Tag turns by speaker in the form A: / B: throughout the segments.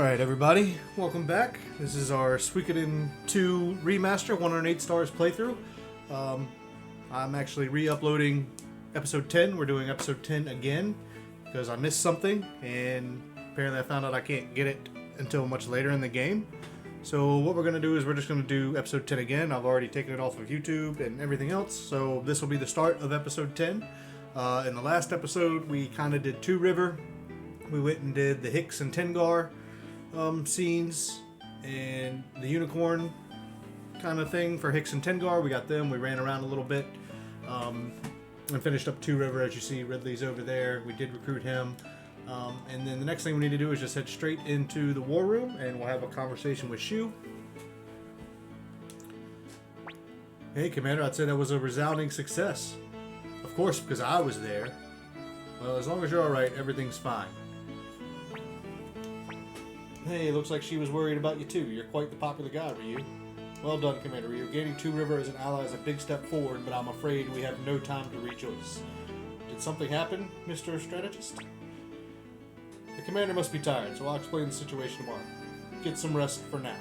A: Alright everybody, welcome back. This is our Suikoden 2 Remaster, 108 stars playthrough. I'm actually re-uploading episode 10. We're doing episode 10 again because I missed something and apparently I found out I can't get it until much later in the game. So what we're going to do is we're just going to do episode 10 again. I've already taken it off of YouTube and everything else, so this will be the start of episode 10. In the last episode we kind of did Two River. We went and did the Hicks and Tengar scenes and the unicorn kind of thing for Hicks and Tengar. We got them. We ran around a little bit and finished up Two River. As you see, Ridley's over there. We did recruit him. And then the next thing we need to do is just head straight into the war room and we'll have a conversation with Shu. Hey, Commander, I'd say that was a resounding success. Of course, because I was there. Well, as long as you're alright, everything's fine. Hey, looks like she was worried about you too. You're quite the popular guy, Ryu. Well done, Commander Ryu. Gaining Two River as an ally is a big step forward, but I'm afraid we have no time to rejoice. Did something happen, Mr. Strategist? The Commander must be tired, so I'll explain the situation tomorrow. Get some rest for now.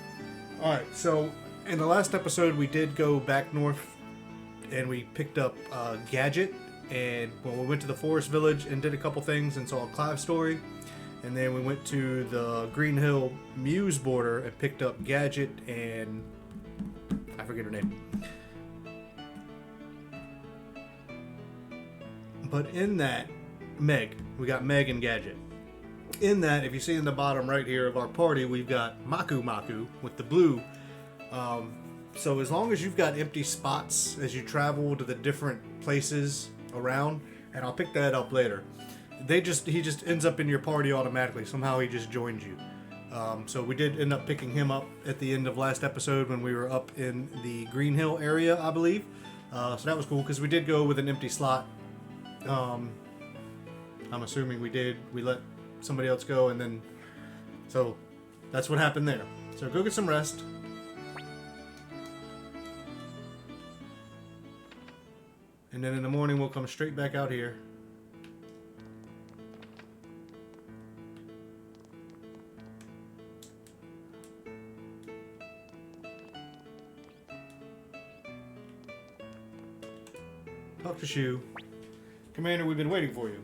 A: Alright, so in the last episode we did go back north and we picked up Gadget, and we went to the forest village and did a couple things and saw a Clive story. And then we went to the Green Hill Muse border and picked up Gadget and I forget her name. But in that, Meg. We got Meg and Gadget. In that, if you see in the bottom right here of our party, we've got Maku with the blue. So as long as you've got empty spots as you travel to the different places around, and I'll pick that up later. He just ends up in your party automatically. Somehow he just joins you. So we did end up picking him up at the end of last episode when we were up in the Green Hill area, I believe. So that was cool because we did go with an empty slot. I'm assuming we let somebody else go, and then so that's what happened there. So go get some rest. And then in the morning we'll come straight back out here. Talk to Shu. Commander, we've been waiting for you.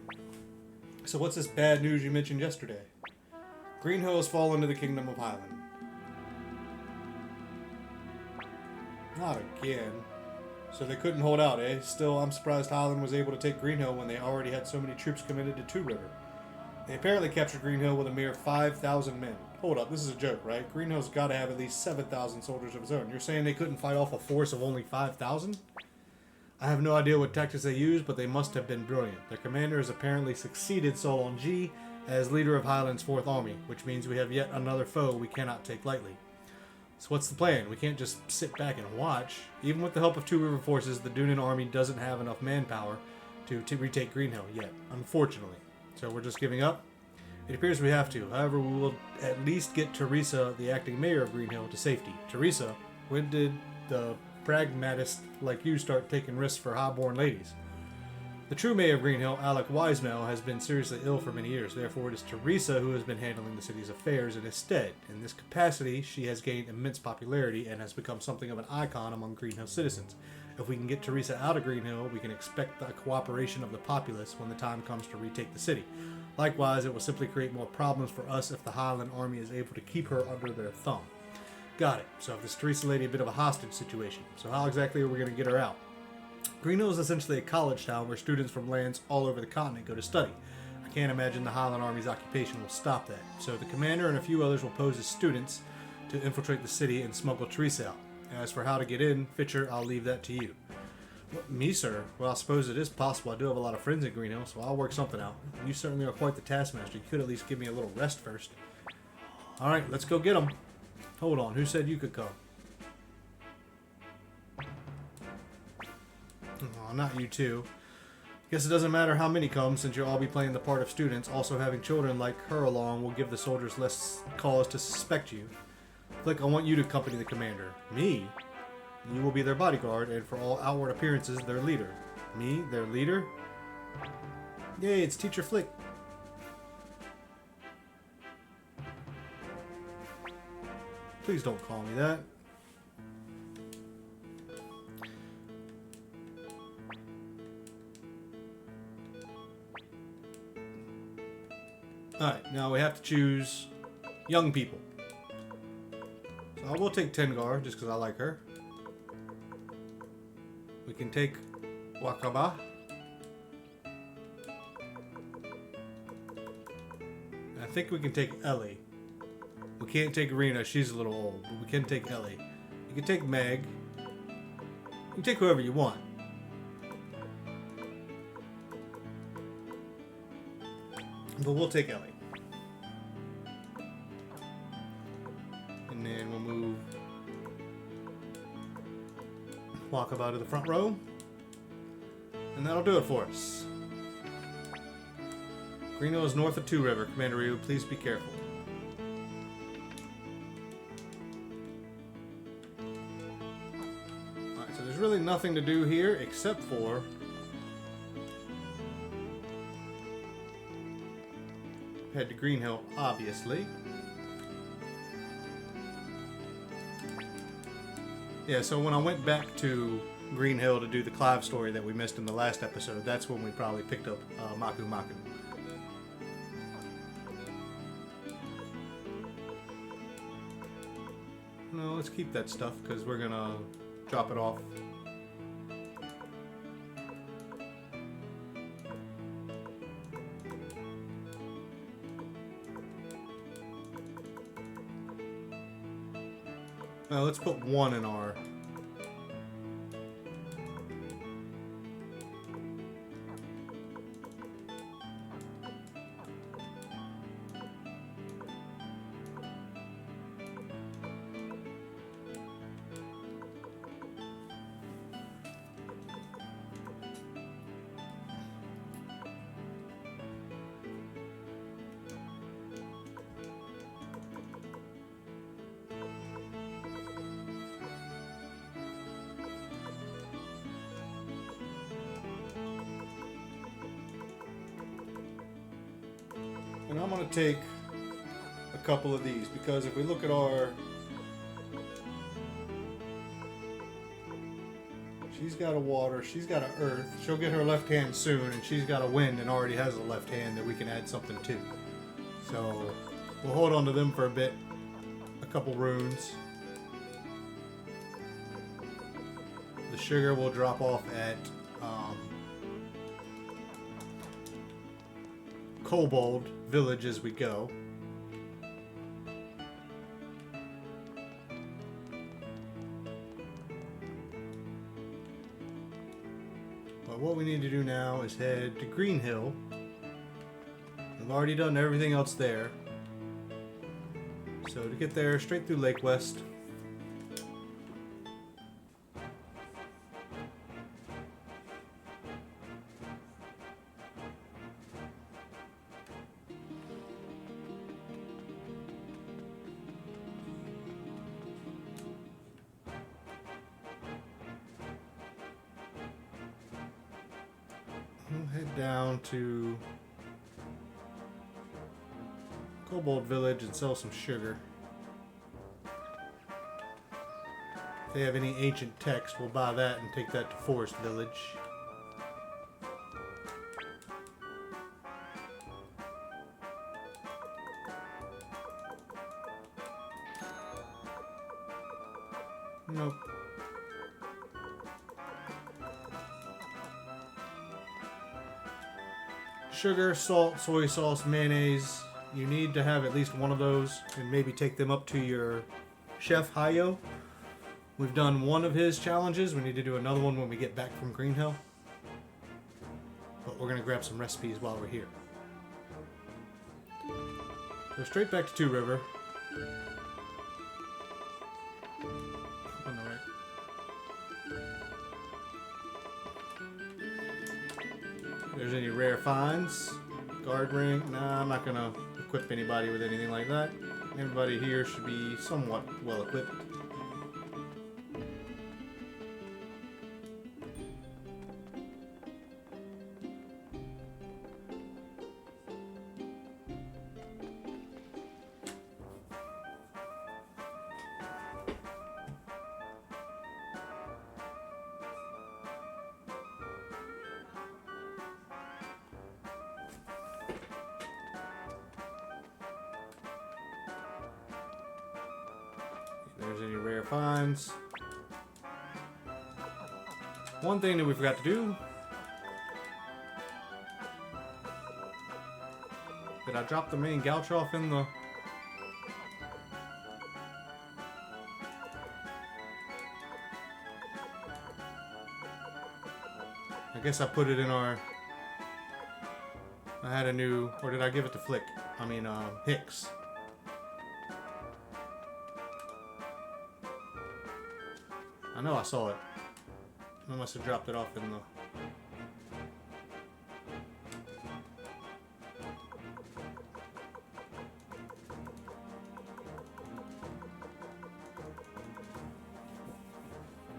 A: So what's this bad news you mentioned yesterday? Green Hill has fallen to the Kingdom of Highland. Not again. So they couldn't hold out, eh? Still, I'm surprised Highland was able to take Green Hill when they already had so many troops committed to Two River. They apparently captured Green Hill with a mere 5,000 men. Hold up, this is a joke, right? Green Hill's got to have at least 7,000 soldiers of its own. You're saying they couldn't fight off a force of only 5,000? I have no idea what tactics they used, but they must have been brilliant. Their commander has apparently succeeded Solon G as leader of Highland's 4th Army, which means we have yet another foe we cannot take lightly. So what's the plan? We can't just sit back and watch. Even with the help of Two River forces, the Dunan army doesn't have enough manpower to retake Green Hill yet, unfortunately. So we're just giving up? It appears we have to. However, we will at least get Teresa, the acting mayor of Green Hill, to safety. Teresa, when did the pragmatist like you start taking risks for highborn ladies? The true mayor of Green Hill, Alec Wisemel, has been seriously ill for many years. Therefore, it is Teresa who has been handling the city's affairs in his stead. In this capacity, she has gained immense popularity and has become something of an icon among Green Hill citizens. If we can get Teresa out of Green Hill, we can expect the cooperation of the populace when the time comes to retake the city. Likewise, it will simply create more problems for us if the Highland army is able to keep her under their thumb. Got it. So this Teresa lady a bit of a hostage situation. So how exactly are we going to get her out? Green Hill is essentially a college town where students from lands all over the continent go to study. I can't imagine the Highland Army's occupation will stop that. So the commander and a few others will pose as students to infiltrate the city and smuggle Teresa out. As for how to get in, Fitcher, I'll leave that to you. What, me, sir? Well, I suppose it is possible. I do have a lot of friends in Green Hill, so I'll work something out. You certainly are quite the taskmaster. You could at least give me a little rest first. Alright, let's go get them. Hold on, who said you could come? Oh, not you two. Guess it doesn't matter how many come, since you'll all be playing the part of students. Also, having children like her along will give the soldiers less cause to suspect you. Click, I want you to accompany the commander. Me? You will be their bodyguard, and for all outward appearances, their leader. Me? Their leader? Yay, it's Teacher Flick. Please don't call me that. Alright, now we have to choose young people. So I will take Tengar, just because I like her. We can take Wakaba. I think we can take Ellie. We can't take Rena, she's a little old, but we can take Ellie. You can take Meg. You can take whoever you want. But we'll take Ellie. And then we'll move Wakaba to the front row. And that'll do it for us. Green Hill is north of Two River. Commander Ryu, please be careful. Alright, so there's really nothing to do here except for head to Green Hill, obviously. Yeah, so when I went back to Green Hill to do the Clive story that we missed in the last episode, that's when we probably picked up Maku Maku. No, let's keep that stuff because we're gonna drop it off. Well, let's put one in our... And I'm going to take a couple of these because if we look at our... She's got a water, she's got an earth, she'll get her left hand soon, and she's got a wind and already has a left hand that we can add something to. So we'll hold on to them for a bit. A couple runes. The sugar will drop off at Kobold Village as we go. But what we need to do now is head to Green Hill. We've already done everything else there. So to get there, straight through Lake West. We'll head down to Kobold Village and sell some sugar. If they have any ancient text, we'll buy that and take that to Forest Village. Nope. Sugar, salt, soy sauce, mayonnaise. You need to have at least one of those and maybe take them up to your Chef Hayo. We've done one of his challenges. We need to do another one when we get back from Green Hill. But we're going to grab some recipes while we're here. Go straight back to Two River. On the right. If there's any rare finds. Guard ring. Nah, I'm not going to equip anybody with anything like that. Everybody here should be somewhat well equipped. there's any rare finds. One thing that we forgot to do. Did I drop the main gouch off in the... I guess I put it in our... I had a new... Or did I give it to Flick? I mean, Hicks. I know I saw it. I must have dropped it off in the...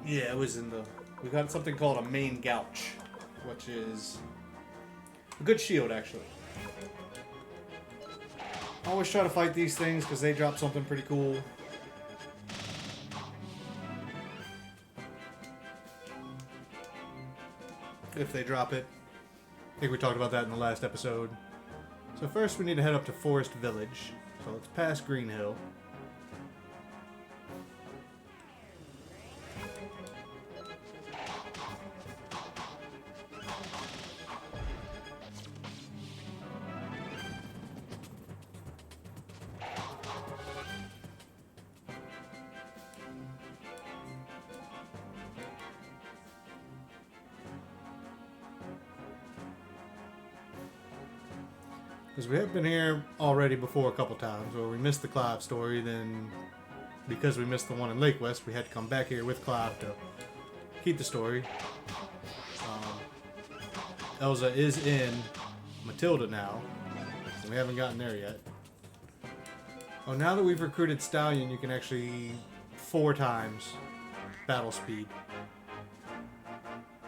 A: Yeah, it was in the... We got something called a main gouch, which is a good shield, actually. I always try to fight these things because they drop something pretty cool. If they drop it. I think we talked about that in the last episode. So first we need to head up to Forest Village. So let's pass Green Hill. Because we have been here already before a couple times, where we missed the Clive story, then because we missed the one in Lake West, we had to come back here with Clive to keep the story. Elsa is in Matilda now, and we haven't gotten there yet. Oh, now that we've recruited Stallion, you can actually 4 times battle speed.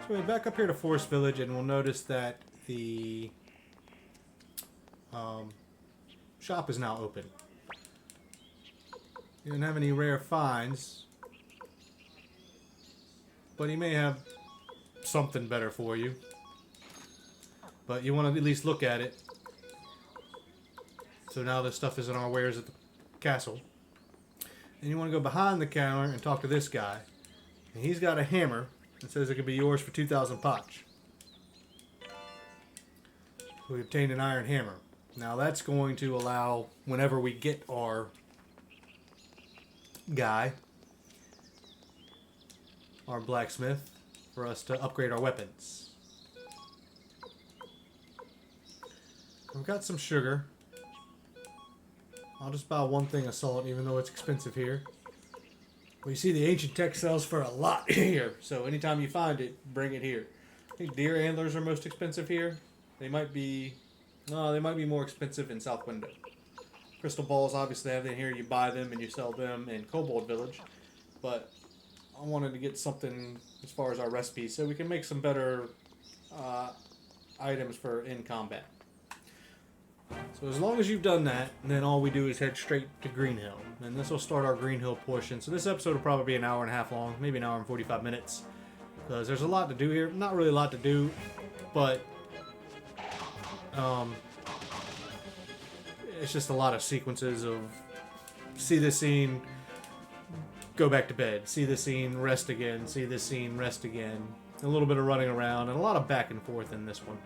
A: So we're back up here to Forest Village, and we'll notice that the shop is now open. He didn't have any rare finds, but he may have something better for you. But you want to at least look at it. So now this stuff is in our wares at the castle. And you want to go behind the counter and talk to this guy. And he's got a hammer that says it could be yours for 2,000 potch. So we obtained an iron hammer. Now that's going to allow, whenever we get our guy, our blacksmith, for us to upgrade our weapons. We've got some sugar. I'll just buy one thing of salt, even though it's expensive here. Well, you see the ancient tech sells for a lot here, so anytime you find it, bring it here. I think deer antlers are most expensive here. They might be... No, they might be more expensive in South Window. Crystal balls, obviously, have them here. You buy them and you sell them in Kobold Village. But I wanted to get something as far as our recipes so we can make some better items for in combat. So as long as you've done that, then all we do is head straight to Green Hill. And this will start our Green Hill portion. So this episode will probably be an hour and a half long, maybe an hour and 45 minutes. Because there's a lot to do here. Not really a lot to do, but... it's just a lot of sequences of see this scene, go back to bed, see this scene, rest again, see this scene, rest again. A little bit of running around and a lot of back and forth in this one.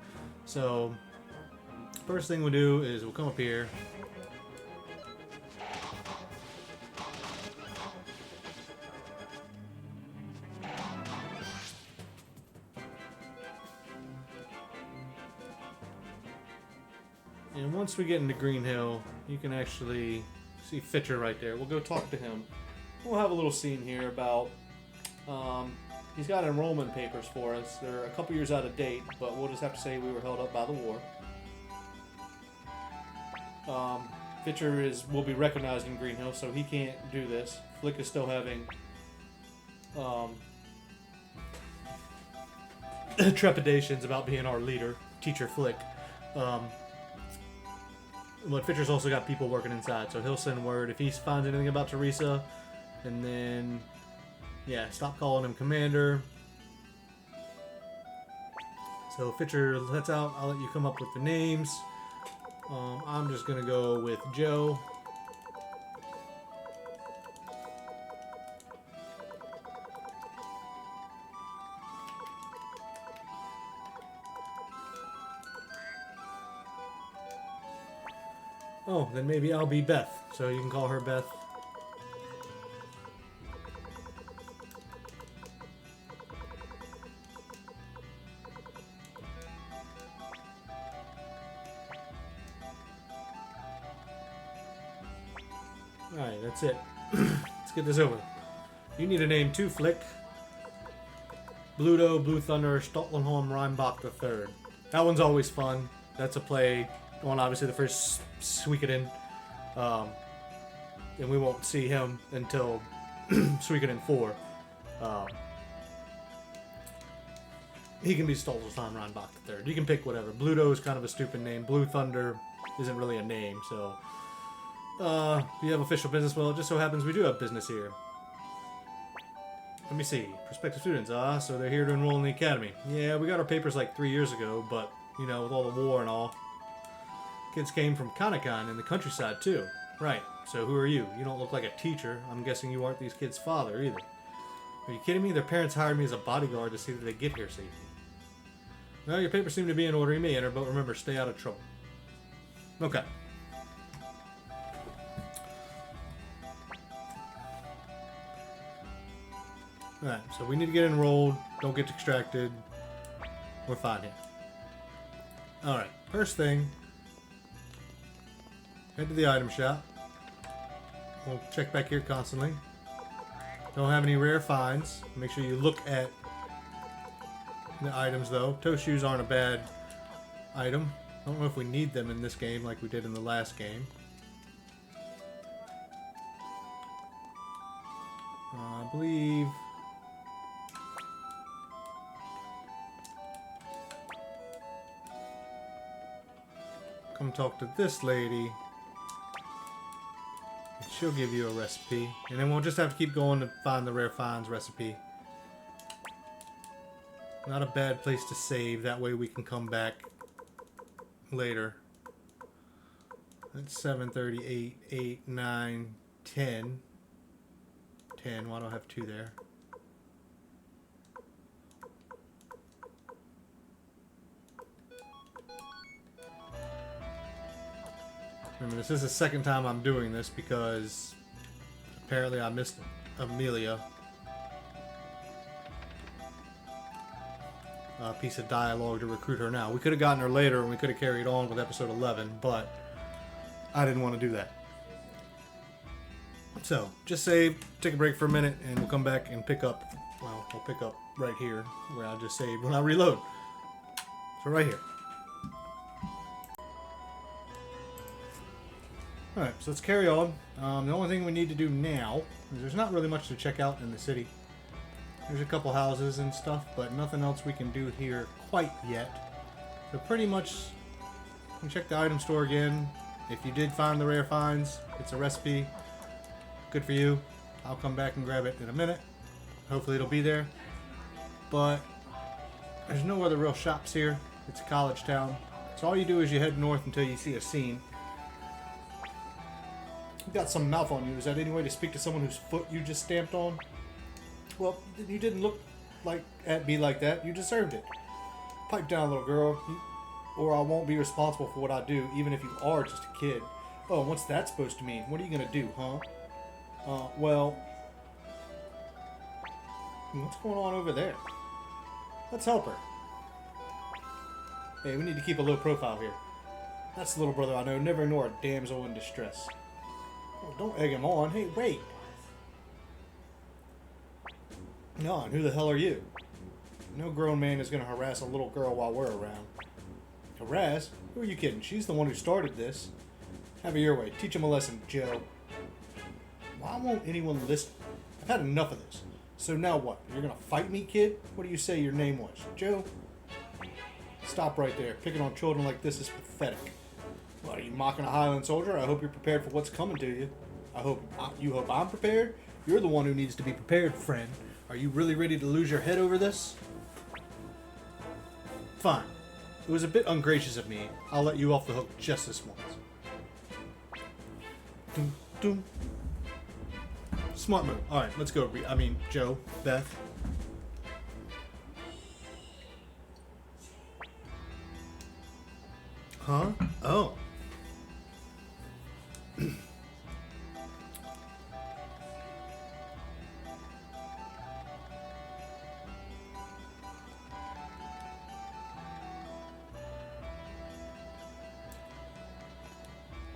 A: So first thing we'll do is we'll come up here. And once we get into Green Hill, you can actually see Fitcher right there. We'll go talk to him. We'll have a little scene here about... he's got enrollment papers for us. They're a couple years out of date, but we'll just have to say we were held up by the war. Fitcher will be recognized in Green Hill, so he can't do this. Flick is still having... trepidations about being our leader, Teacher Flick. But Fitcher's also got people working inside, so he'll send word if he finds anything about Teresa. And then, yeah, stop calling him Commander. So Fitcher lets out. I'll let you come up with the names. I'm just going to go with Joe. Oh, then maybe I'll be Beth. So you can call her Beth. Alright, that's it. Let's get this over. You need a name too, Flick. Bluto, Blue Thunder, Stotlenholm, Rheinbach III. That one's always fun. That's a play on obviously the first Suikoden. And we won't see him until Suikoden 4. He can be Stotlenholm, Rheinbach III. You can pick whatever. Bluto is kind of a stupid name. Blue Thunder isn't really a name, so... you have official business? Well, it just so happens we do have business here. Let me see. Prospective students, so they're here to enroll in the academy. Yeah, we got our papers like 3 years ago, but, you know, with all the war and all. Kids came from Kanakan in the countryside, too. Right, so who are you? You don't look like a teacher. I'm guessing you aren't these kids' father, either. Are you kidding me? Their parents hired me as a bodyguard to see that they get here safely. Well, your papers seem to be in order. You may enter, but remember, stay out of trouble. Okay. Alright, so we need to get enrolled. Don't get extracted. We're fine here. Alright, first thing. Head to the item shop. We'll check back here constantly. Don't have any rare finds. Make sure you look at the items though. Toe shoes aren't a bad item. I don't know if we need them in this game like we did in the last game. I believe... Come talk to this lady. And she'll give you a recipe. And then we'll just have to keep going to find the rare finds recipe. Not a bad place to save. That way we can come back later. That's 7:30, 8, 8, 9, 10. 10. Well, I don't have 2 there. Remember, this is the second time I'm doing this because apparently I missed Amelia. A piece of dialogue to recruit her now. We could have gotten her later and we could have carried on with episode 11, but I didn't want to do that. So, just save, take a break for a minute, and we'll come back and pick up, well, we'll pick up right here where I just saved when I reload. So right here. Alright, so let's carry on. The only thing we need to do now is there's not really much to check out in the city. There's a couple houses and stuff, but nothing else we can do here quite yet. So pretty much, you can check the item store again. If you did find the rare finds, it's a recipe. Good for you. I'll come back and grab it in a minute. Hopefully it'll be there. But there's no other real shops here. It's a college town. So all you do is you head north until you see a scene. You got some mouth on you. Is that any way to speak to someone whose foot you just stamped on? Well, you didn't look at me like that. You deserved it. Pipe down, little girl, or I won't be responsible for what I do, even if you are just a kid. Oh, what's that supposed to mean? What are you gonna do, huh? Well, what's going on over there? Let's help her. Hey, we need to keep a low profile here. That's the little brother I know. Never ignore a damsel in distress. Oh, don't egg him on. Hey, wait. No, and who the hell are you? No grown man is going to harass a little girl while we're around. Harass? Who are you kidding? She's the one who started this. Have it your way. Teach him a lesson, Joe. Why won't anyone listen? I've had enough of this. So now what? You're going to fight me, kid? What do you say your name was? Joe? Stop right there. Picking on children like this is pathetic. What, are you mocking a Highland soldier? I hope you're prepared for what's coming to you. You hope I'm prepared? You're the one who needs to be prepared, friend. Are you really ready to lose your head over this? Fine. It was a bit ungracious of me. I'll let you off the hook just this once. Doom, doom. Smart move. Alright, let's go. Joe, Beth. Huh? Oh.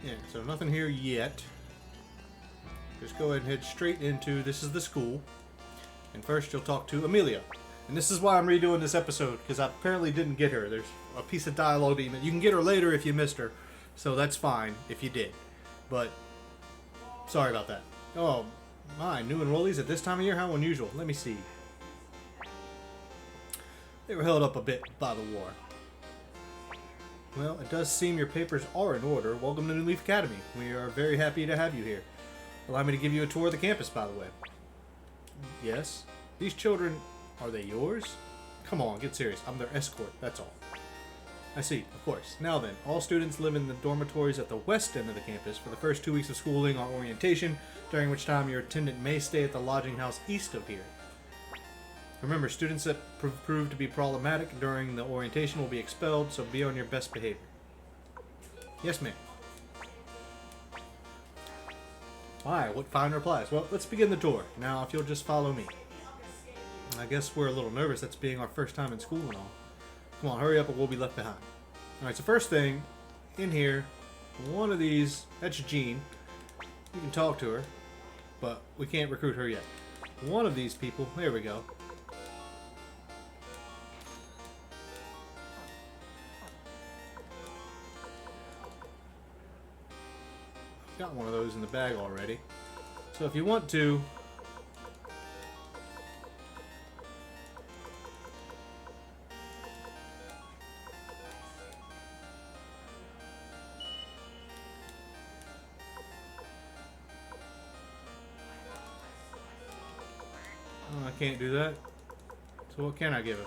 A: Yeah, so nothing here yet. Just go ahead and head straight into, this is the school. And first you'll talk to Amelia. And this is why I'm redoing this episode, because I apparently didn't get her. There's a piece of dialogue that you can get her later if you missed her. So that's fine if you did. But, sorry about that. Oh, my, new enrollees at this time of year? How unusual. Let me see. They were held up a bit by the war. Well, it does seem your papers are in order. Welcome to New Leaf Academy. We are very happy to have you here. Allow me to give you a tour of the campus, by the way. Yes? These children, are they yours? Come on, get serious. I'm their escort, that's all. I see, of course. Now then, all students live in the dormitories at the west end of the campus for the first 2 weeks of schooling or orientation, during which time your attendant may stay at the lodging house east of here. Remember, students that prove to be problematic during the orientation will be expelled, so be on your best behavior. Yes, ma'am. Why? What fine replies? Well, let's begin the tour. Now, if you'll just follow me. I guess we're a little nervous. That's being our first time in school and all. Come on, hurry up or we'll be left behind. Alright, so first thing, in here, one of these, that's Jean. You can talk to her, but we can't recruit her yet. One of these people, there we go. Got one of those in the bag already. So if you want to, oh, I can't do that. So what can I give him?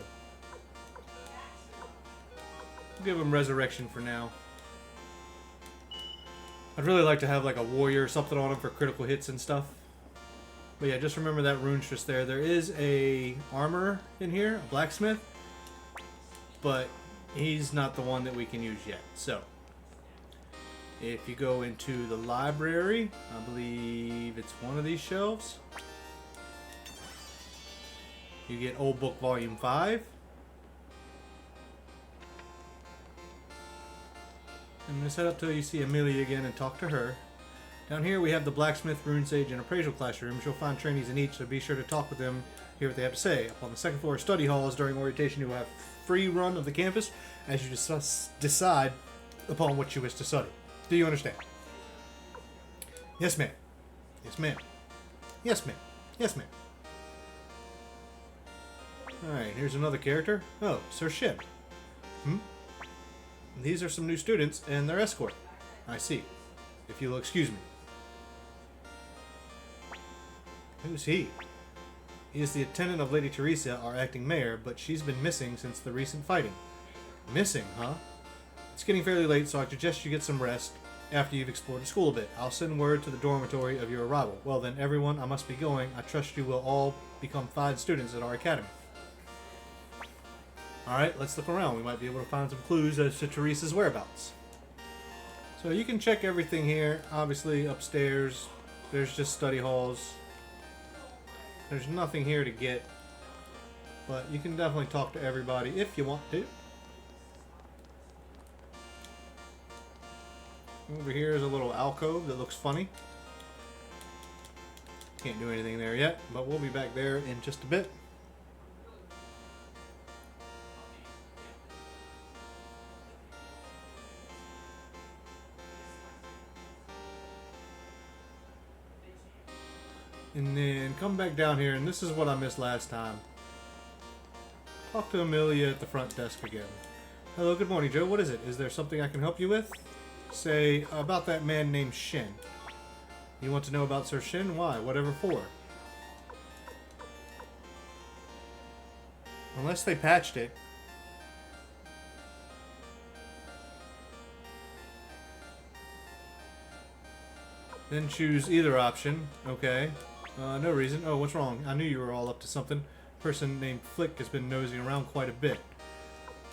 A: I'll give him resurrection for now. I'd really like to have like a warrior or something on him for critical hits and stuff. But yeah, just remember that rune's just there. There is a armorer in here, a blacksmith. But he's not the one that we can use yet. So, if you go into the library, I believe it's one of these shelves. You get Old Book Volume 5. I'm going to set up till you see Amelia again and talk to her. Down here we have the Blacksmith, Rune Sage, and Appraisal classrooms. You'll find trainees in each, so be sure to talk with them, hear what they have to say. Up on the second floor study halls during orientation, you will have free run of the campus as you decide upon what you wish to study. Do you understand? Yes, ma'am. Yes, ma'am. Yes, ma'am. Yes, ma'am. Alright, here's another character. Oh, Sir Shin. These are some new students and their escort. I see. If you'll excuse me. Who's he? He is the attendant of Lady Teresa, our acting mayor, but she's been missing since the recent fighting. Missing, huh? It's getting fairly late, so I suggest you get some rest after you've explored the school a bit. I'll send word to the dormitory of your arrival. Well then, everyone, I must be going. I trust you will all become fine students at our academy. Alright, let's look around. We might be able to find some clues as to Teresa's whereabouts. So you can check everything here. Obviously, upstairs, there's just study halls. There's nothing here to get. But you can definitely talk to everybody if you want to. Over here is a little alcove that looks funny. Can't do anything there yet, but we'll be back there in just a bit. And then come back down here, and this is what I missed last time. Talk to Amelia at the front desk again. Hello, good morning, Joe. What is it? Is there something I can help you with? Say, about that man named Shin. You want to know about Sir Shin? Why? Whatever for? Unless they patched it. Then choose either option. Okay. No reason. Oh, what's wrong? I knew you were all up to something. Person named Flick has been nosing around quite a bit.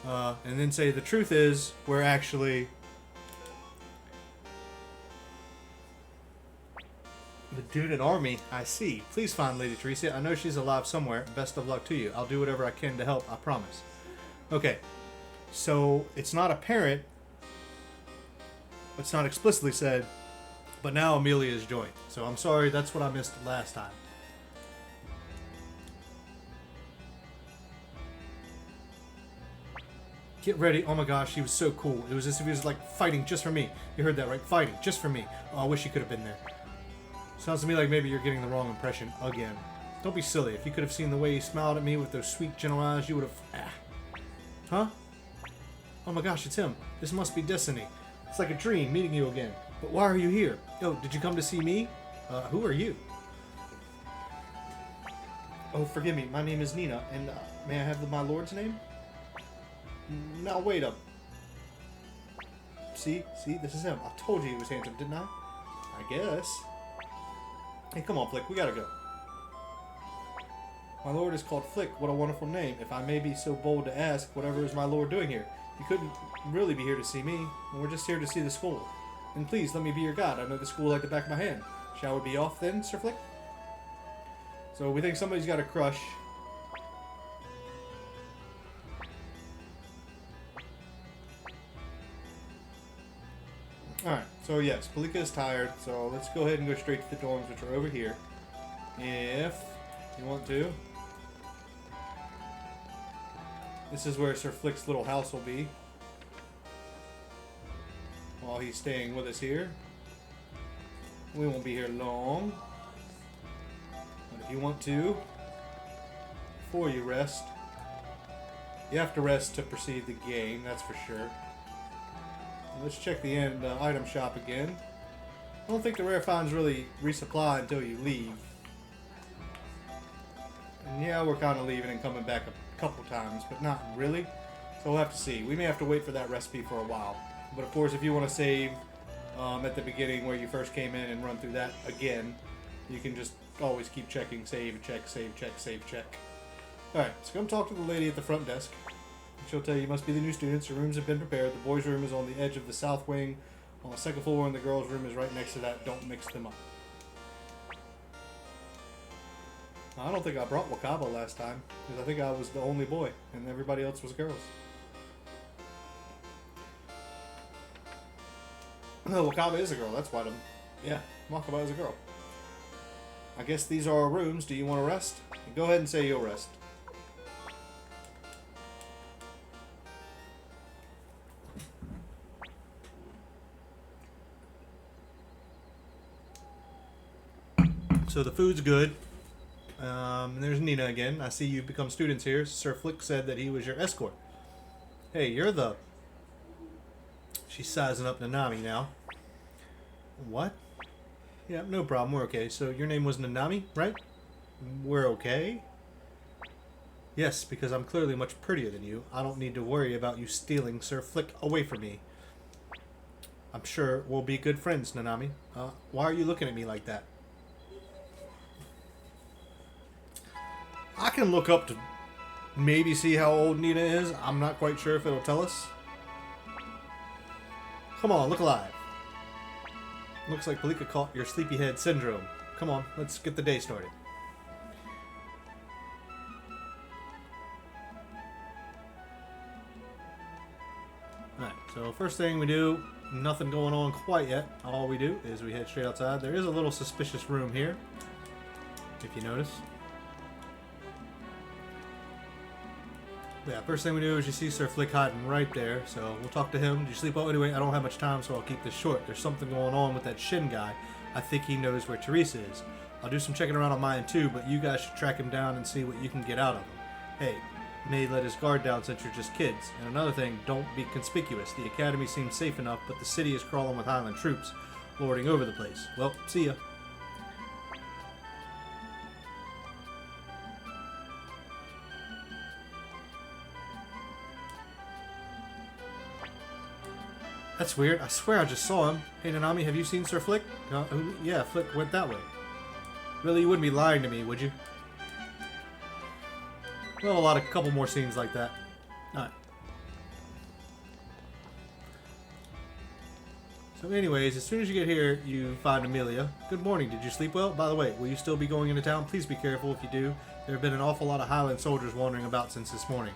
A: And then say, the truth is, we're actually the Dunan army. I see. Please find Lady Teresa. I know she's alive somewhere. Best of luck to you. I'll do whatever I can to help. I promise. Okay. So, it's not apparent It's not explicitly said, but now Amelia is joined. So I'm sorry, that's what I missed last time. Get ready. Oh my gosh, he was so cool. It was as if he was like fighting just for me. You heard that, right? Fighting just for me. Oh, I wish he could have been there. Sounds to me like maybe you're getting the wrong impression again. Don't be silly. If you could have seen the way he smiled at me with those sweet, gentle eyes, you would have... Huh? Oh my gosh, it's him. This must be destiny. It's like a dream meeting you again. But why are you here? Oh, did you come to see me? Who are you? Oh, forgive me. My name is Nina, and may I have my lord's name? Now wait up. See, this is him. I told you he was handsome, didn't I? I guess. Hey, come on, Flick. We gotta go. My lord is called Flick. What a wonderful name. If I may be so bold to ask, whatever is my lord doing here? You couldn't really be here to see me. We're just here to see the school. And please, let me be your guide. I know the school like the back of my hand. Shall we be off then, Sir Flick? So we think somebody's got a crush. Alright, so yes, Palika is tired, so let's go ahead and go straight to the dorms, which are over here. If you want to. This is where Sir Flick's little house will be. While he's staying with us here. We won't be here long. But if you want to, before you rest, you have to rest to proceed the game, that's for sure. Let's check the end item shop again. I don't think the rare finds really resupply until you leave. And yeah, we're kind of leaving and coming back a couple times, but not really. So we'll have to see. We may have to wait for that recipe for a while. But of course, if you want to save at the beginning where you first came in and run through that again, you can just always keep checking, save, check, save, check, save, check. Alright, so come talk to the lady at the front desk. She'll tell you you must be the new students. Your rooms have been prepared. The boys' room is on the edge of the south wing on the second floor, and the girls' room is right next to that. Don't mix them up. I don't think I brought Wakaba last time, because I think I was the only boy, and everybody else was girls. No, Wakaba is a girl. That's why them. Yeah, Wakaba is a girl. I guess these are our rooms. Do you want to rest? Go ahead and say you'll rest. So the food's good. There's Nina again. I see you've become students here. Sir Flick said that he was your escort. Hey, you're the... She's sizing up Nanami now. What? Yeah, no problem. We're okay. So your name was Nanami, right? We're okay? Yes, because I'm clearly much prettier than you. I don't need to worry about you stealing Sir Flick away from me. I'm sure we'll be good friends, Nanami. Why are you looking at me like that? I can look up to maybe see how old Nina is. I'm not quite sure if it'll tell us. Come on, look alive. Looks like Palika caught your sleepyhead syndrome. Come on, let's get the day started. Alright, so first thing we do, nothing going on quite yet. All we do is we head straight outside. There is a little suspicious room here, if you notice. Yeah, first thing we do is you see Sir Flick hiding right there, so we'll talk to him. Did you sleep well? Anyway, I don't have much time, so I'll keep this short. There's something going on with that Shin guy. I think he knows where Teresa is. I'll do some checking around on mine too, but you guys should track him down and see what you can get out of him. Hey, may let his guard down since you're just kids. And another thing, don't be conspicuous. The academy seems safe enough, but the city is crawling with Highland troops, lording over the place. Well, see ya. That's weird. I swear I just saw him. Hey, Nanami, have you seen Sir Flick? Yeah, Flick went that way. Really, you wouldn't be lying to me, would you? Well, a couple more scenes like that. Alright. So anyways, as soon as you get here, you find Amelia. Good morning. Did you sleep well? By the way, will you still be going into town? Please be careful if you do. There have been an awful lot of Highland soldiers wandering about since this morning.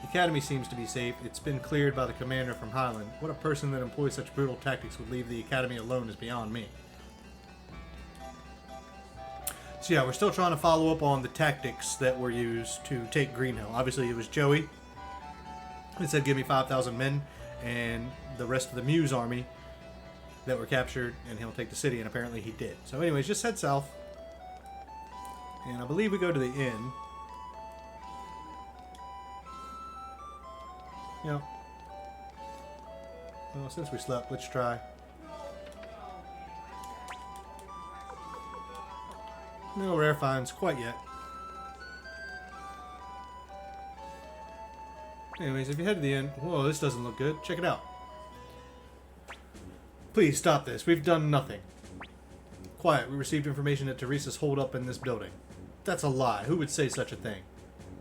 A: The academy seems to be safe. It's been cleared by the commander from Highland. What a person that employs such brutal tactics would leave the academy alone is beyond me. So yeah, we're still trying to follow up on the tactics that were used to take Green Hill. Obviously, it was Joey. It said give me 5,000 men and the rest of the Muse army that were captured, and he'll take the city, and apparently he did. So anyways, just head south. And I believe we go to the inn. Yep. Well, since we slept, let's try. No rare finds quite yet. Anyways, if you head to the inn... Whoa, this doesn't look good. Check it out. Please stop this. We've done nothing. Quiet. We received information that Teresa's holed up in this building. That's a lie. Who would say such a thing?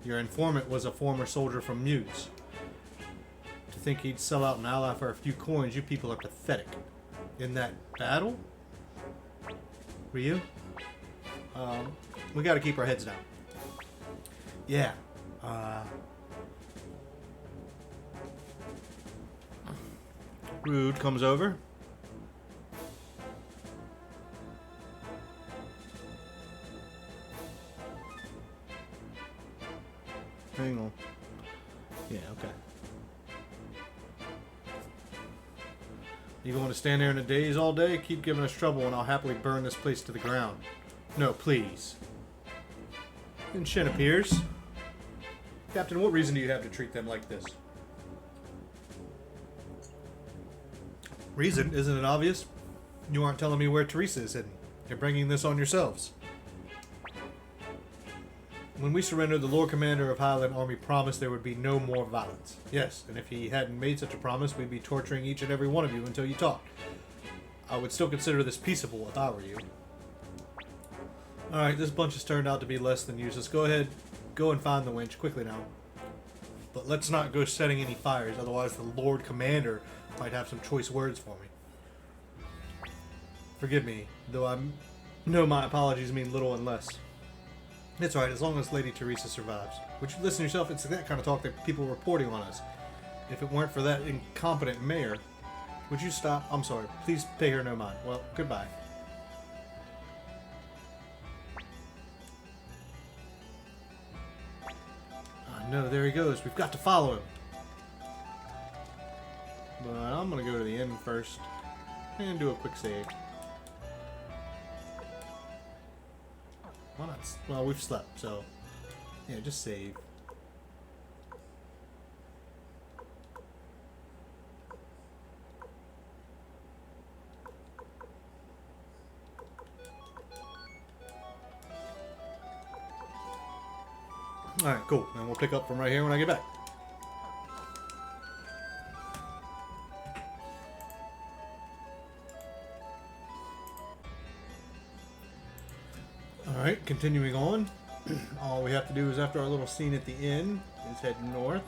A: Your informant was a former soldier from Muse. To think he'd sell out an ally for a few coins, you people are pathetic. In that battle? Were you? We gotta keep our heads down. Yeah. Rude comes over. Hang on. Yeah, okay. You going to stand there in a daze all day? Keep giving us trouble and I'll happily burn this place to the ground. No, please. And Shen appears. Captain, what reason do you have to treat them like this? Reason? Isn't it obvious? You aren't telling me where Teresa is hidden. You're bringing this on yourselves. When we surrendered, the Lord Commander of Highland Army promised there would be no more violence. Yes, and if he hadn't made such a promise, we'd be torturing each and every one of you until you talked. I would still consider this peaceable if I were you. Alright, this bunch has turned out to be less than useless. Go ahead, go and find the winch quickly now. But let's not go setting any fires, otherwise the Lord Commander might have some choice words for me. Forgive me, though I know my apologies mean little unless. It's alright, as long as Lady Teresa survives. Would you listen to yourself? It's that kind of talk that people are reporting on us. If it weren't for that incompetent mayor, would you stop? I'm sorry. Please pay her no mind. Well, goodbye. No, there he goes. We've got to follow him. But I'm going to go to the inn first and do a quick save. Why not? Well, we've slept, so yeah, just save. Alright, cool. And we'll pick up from right here when I get back. Alright, continuing on. All we have to do is, after our little scene at the inn, is head north.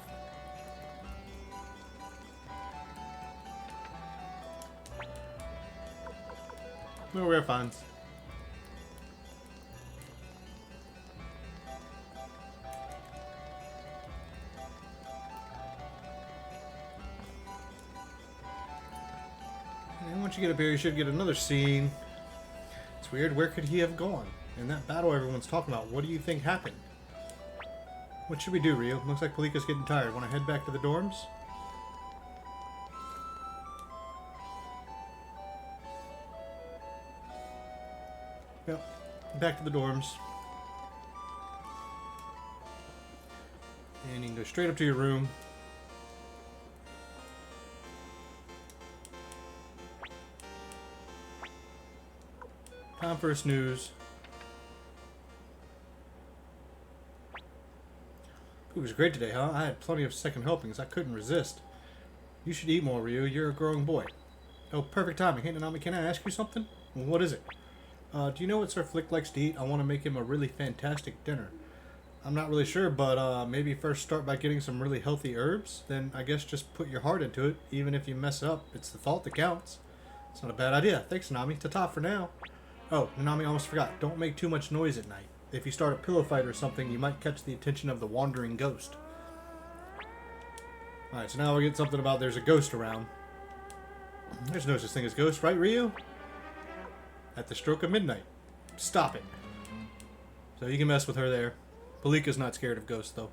A: No rare finds. And once you get up here, you should get another scene. It's weird. Where could he have gone? In that battle everyone's talking about, what do you think happened? What should we do, Rio? Looks like Palika's getting tired. Want to head back to the dorms? Yep. Back to the dorms. And you can go straight up to your room. Time for a snooze. It was great today, huh? I had plenty of second helpings. I couldn't resist. You should eat more, Ryu. You're a growing boy. Oh, perfect timing. Hey, Nanami, can I ask you something? Well, what is it? Do you know what Sir Flick likes to eat? I want to make him a really fantastic dinner. I'm not really sure, but maybe first start by getting some really healthy herbs. Then I guess just put your heart into it. Even if you mess up, it's the thought that counts. It's not a bad idea. Thanks, Nanami. Ta-ta for now. Oh, Nanami, almost forgot. Don't make too much noise at night. If you start a pillow fight or something, you might catch the attention of the wandering ghost. Alright, so now we get something about there's a ghost around. There's no such thing as ghosts, right, Ryu? At the stroke of midnight. Stop it. So you can mess with her there. Palika's not scared of ghosts, though.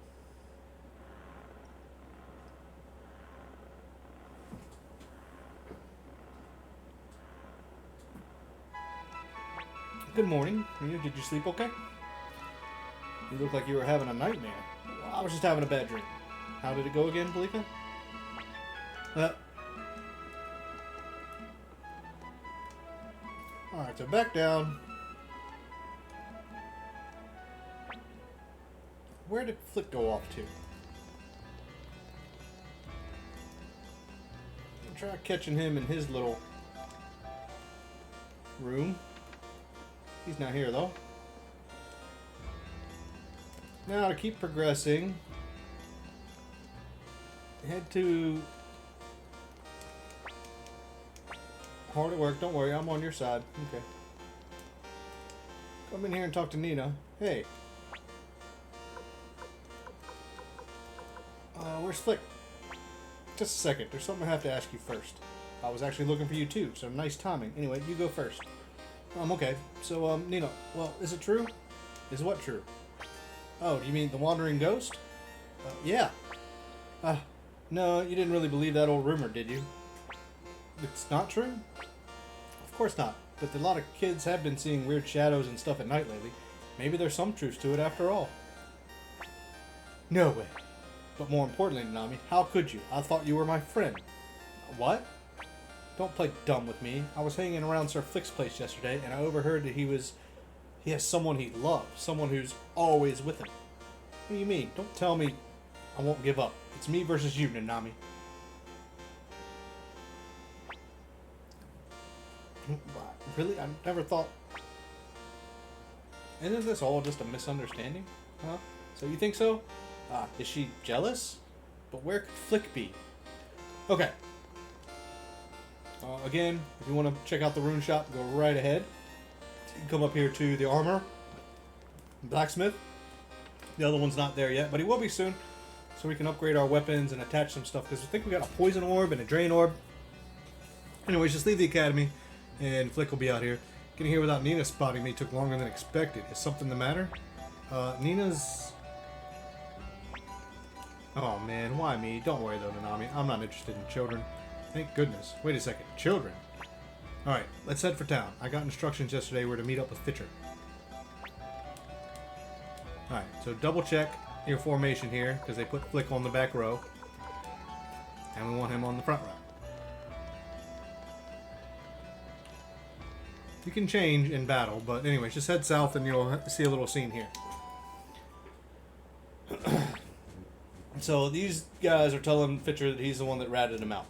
A: Good morning. Ryu, did you sleep okay? You look like you were having a nightmare. Well, I was just having a bad dream. How did it go again, Palika? Alright, so back down. Where did Flick go off to? I'll try catching him in his little room. He's not here, though. Now, to keep progressing, head to... Hard at work. Don't worry, I'm on your side. Okay. Come in here and talk to Nina. Hey. Where's Flick? Just a second. There's something I have to ask you first. I was actually looking for you too, so nice timing. Anyway, you go first. Okay. So, Nina, well, is it true? Is what true? Oh, do you mean the wandering ghost? Yeah. No, you didn't really believe that old rumor, did you? It's not true? Of course not. But a lot of kids have been seeing weird shadows and stuff at night lately. Maybe there's some truth to it after all. No way. But more importantly, Nanami, how could you? I thought you were my friend. What? Don't play dumb with me. I was hanging around Sir Flick's place yesterday, and I overheard that he has someone he loves. Someone who's always with him. What do you mean? Don't tell me I won't give up. It's me versus you, Nanami. Really? I never thought... Isn't this all just a misunderstanding? Huh? So you think so? Is she jealous? But where could Flick be? Okay. Again, if you want to check out the rune shop, go right ahead. You can come up here to the armor. Blacksmith. The other one's not there yet, but he will be soon. So we can upgrade our weapons and attach some stuff. Because I think we got a poison orb and a drain orb. Anyways, just leave the academy. And Flick will be out here. Getting here without Nina spotting me took longer than expected. Is something the matter? Nina's... Oh man, why me? Don't worry though, Nanami. I'm not interested in children. Thank goodness. Wait a second. Children? Alright, let's head for town. I got instructions yesterday where to meet up with Fitcher. Alright, so double check your formation here, because they put Flick on the back row. And we want him on the front row. You can change in battle, but anyways, just head south and you'll see a little scene here. So these guys are telling Fitcher that he's the one that ratted him out.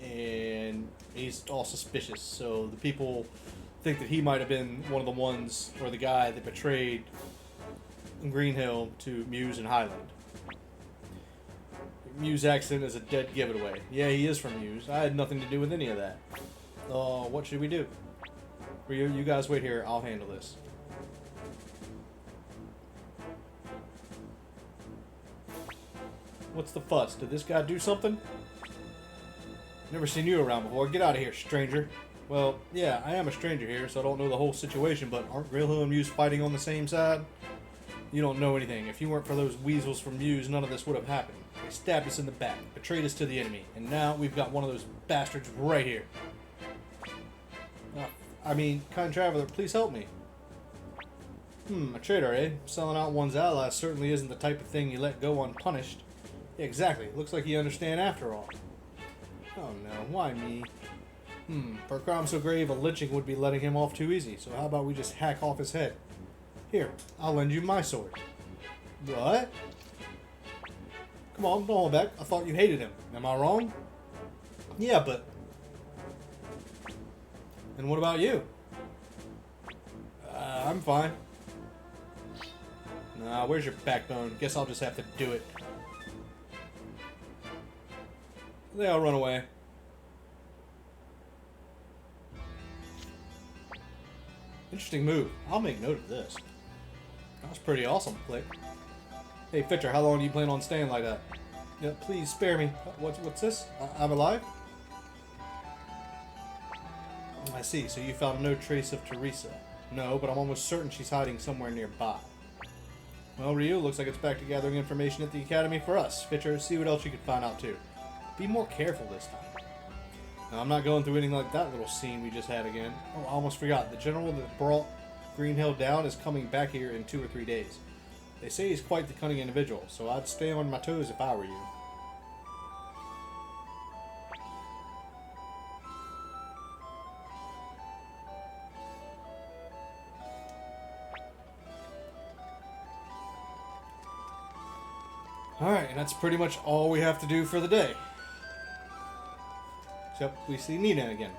A: And he's all suspicious. So the people think that he might have been one of the ones, or the guy that betrayed Greenhill to Muse and Highland. Muse accident is a dead giveaway. Yeah, he is from Muse. I had nothing to do with any of that. What should we do? Ryu, you guys wait here. I'll handle this. What's the fuss? Did this guy do something? Never seen you around before. Get out of here, stranger. Well, yeah, I am a stranger here, so I don't know the whole situation, but aren't Greenhill and Muse fighting on the same side? You don't know anything. If you weren't for those weasels from Muse, none of this would have happened. They stabbed us in the back, betrayed us to the enemy, and now we've got one of those bastards right here. I mean, kind traveler, please help me. A traitor, eh? Selling out one's allies certainly isn't the type of thing you let go unpunished. Yeah, exactly. Looks like you understand after all. Oh no, why me? For a crime so grave, a lynching would be letting him off too easy, so how about we just hack off his head? Here, I'll lend you my sword. What? Come on, don't hold back. I thought you hated him. Am I wrong? Yeah, but... And what about you? I'm fine. Nah, where's your backbone? Guess I'll just have to do it. They all run away. Interesting move. I'll make note of this. That was pretty awesome, Flick. Hey, Fitcher, how long do you plan on staying like that? Yeah, please spare me. What's this? I'm alive? I see, so you found no trace of Teresa. No, but I'm almost certain she's hiding somewhere nearby. Well, Ryu, looks like it's back to gathering information at the Academy for us. Fisher, see what else you can find out too. Be more careful this time. Now, I'm not going through anything like that little scene we just had again. Oh, I almost forgot. The general that brought Green Hill down is coming back here in 2 or 3 days. They say he's quite the cunning individual, so I'd stay on my toes if I were you. Alright, and that's pretty much all we have to do for the day. Except we see Nina again.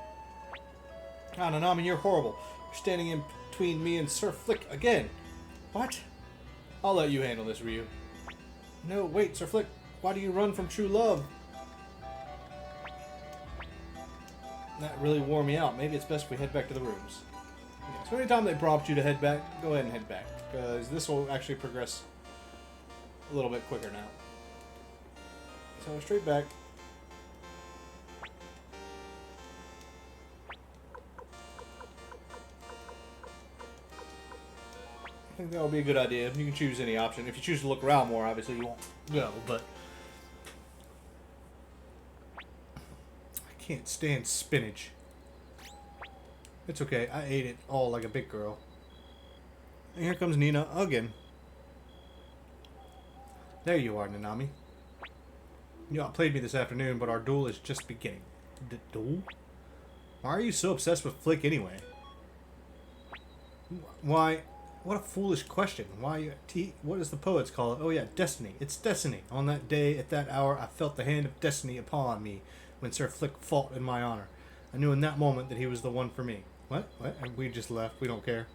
A: Ah, Nanami, you're horrible. You're standing in between me and Sir Flick again. What? I'll let you handle this, Ryu. No, wait, Sir Flick. Why do you run from true love? That really wore me out. Maybe it's best if we head back to the rooms. Yeah, so anytime they prompt you to head back, go ahead and head back. Because this will actually progress a little bit quicker now. So straight back. I think that would be a good idea. You can choose any option. If you choose to look around more, obviously you won't go, but I can't stand spinach. It's okay. I ate it all like a big girl. And here comes Nina again. There you are, Nanami. You outplayed me this afternoon, but our duel is just beginning. The duel? Why are you so obsessed with Flick anyway? Why? What a foolish question. Why? What does the poets call it? Oh yeah, destiny. It's destiny. On that day, at that hour, I felt the hand of destiny upon me when Sir Flick fought in my honor. I knew in that moment that he was the one for me. What? What? And we just left. We don't care.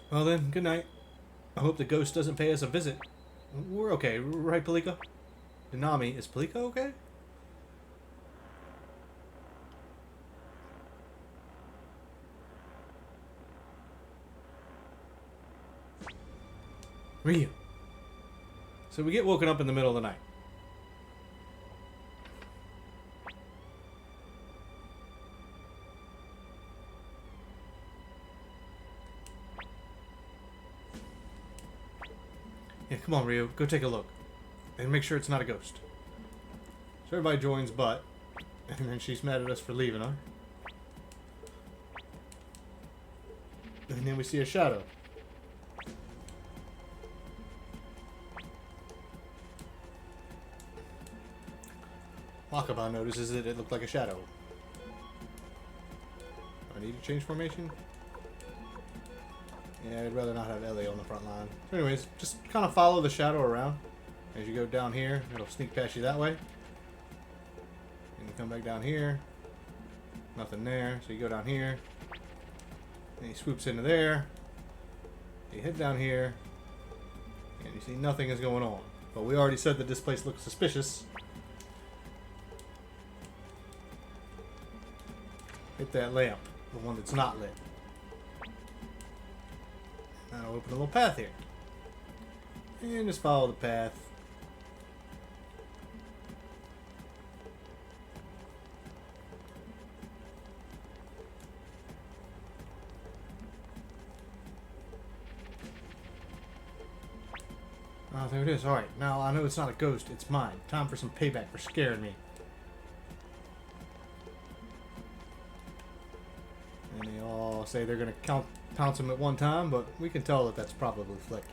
A: Well then, good night. I hope the ghost doesn't pay us a visit. We're okay, right, Palika? Nanami, is Palika okay? Ryu. So we get woken up in the middle of the night. Yeah, come on, Ryu. Go take a look. And make sure it's not a ghost. So everybody joins, but... And then she's mad at us for leaving, huh? And then we see a shadow. Wakaba notices that it looked like a shadow. Do I need to change formation? Yeah, I'd rather not have Ellie on the front line. So anyways, just kind of follow the shadow around. As you go down here, it'll sneak past you that way. And you come back down here. Nothing there. So you go down here. And he swoops into there. You head down here. And you see nothing is going on. But we already said that this place looks suspicious. Hit that lamp. The one that's not lit. That'll open a little path here. And just follow the path. Oh, there it is. Alright, now I know it's not a ghost. It's mine. Time for some payback for scaring me. And they all say they're going to pounce him at one time, but we can tell that that's probably Flick.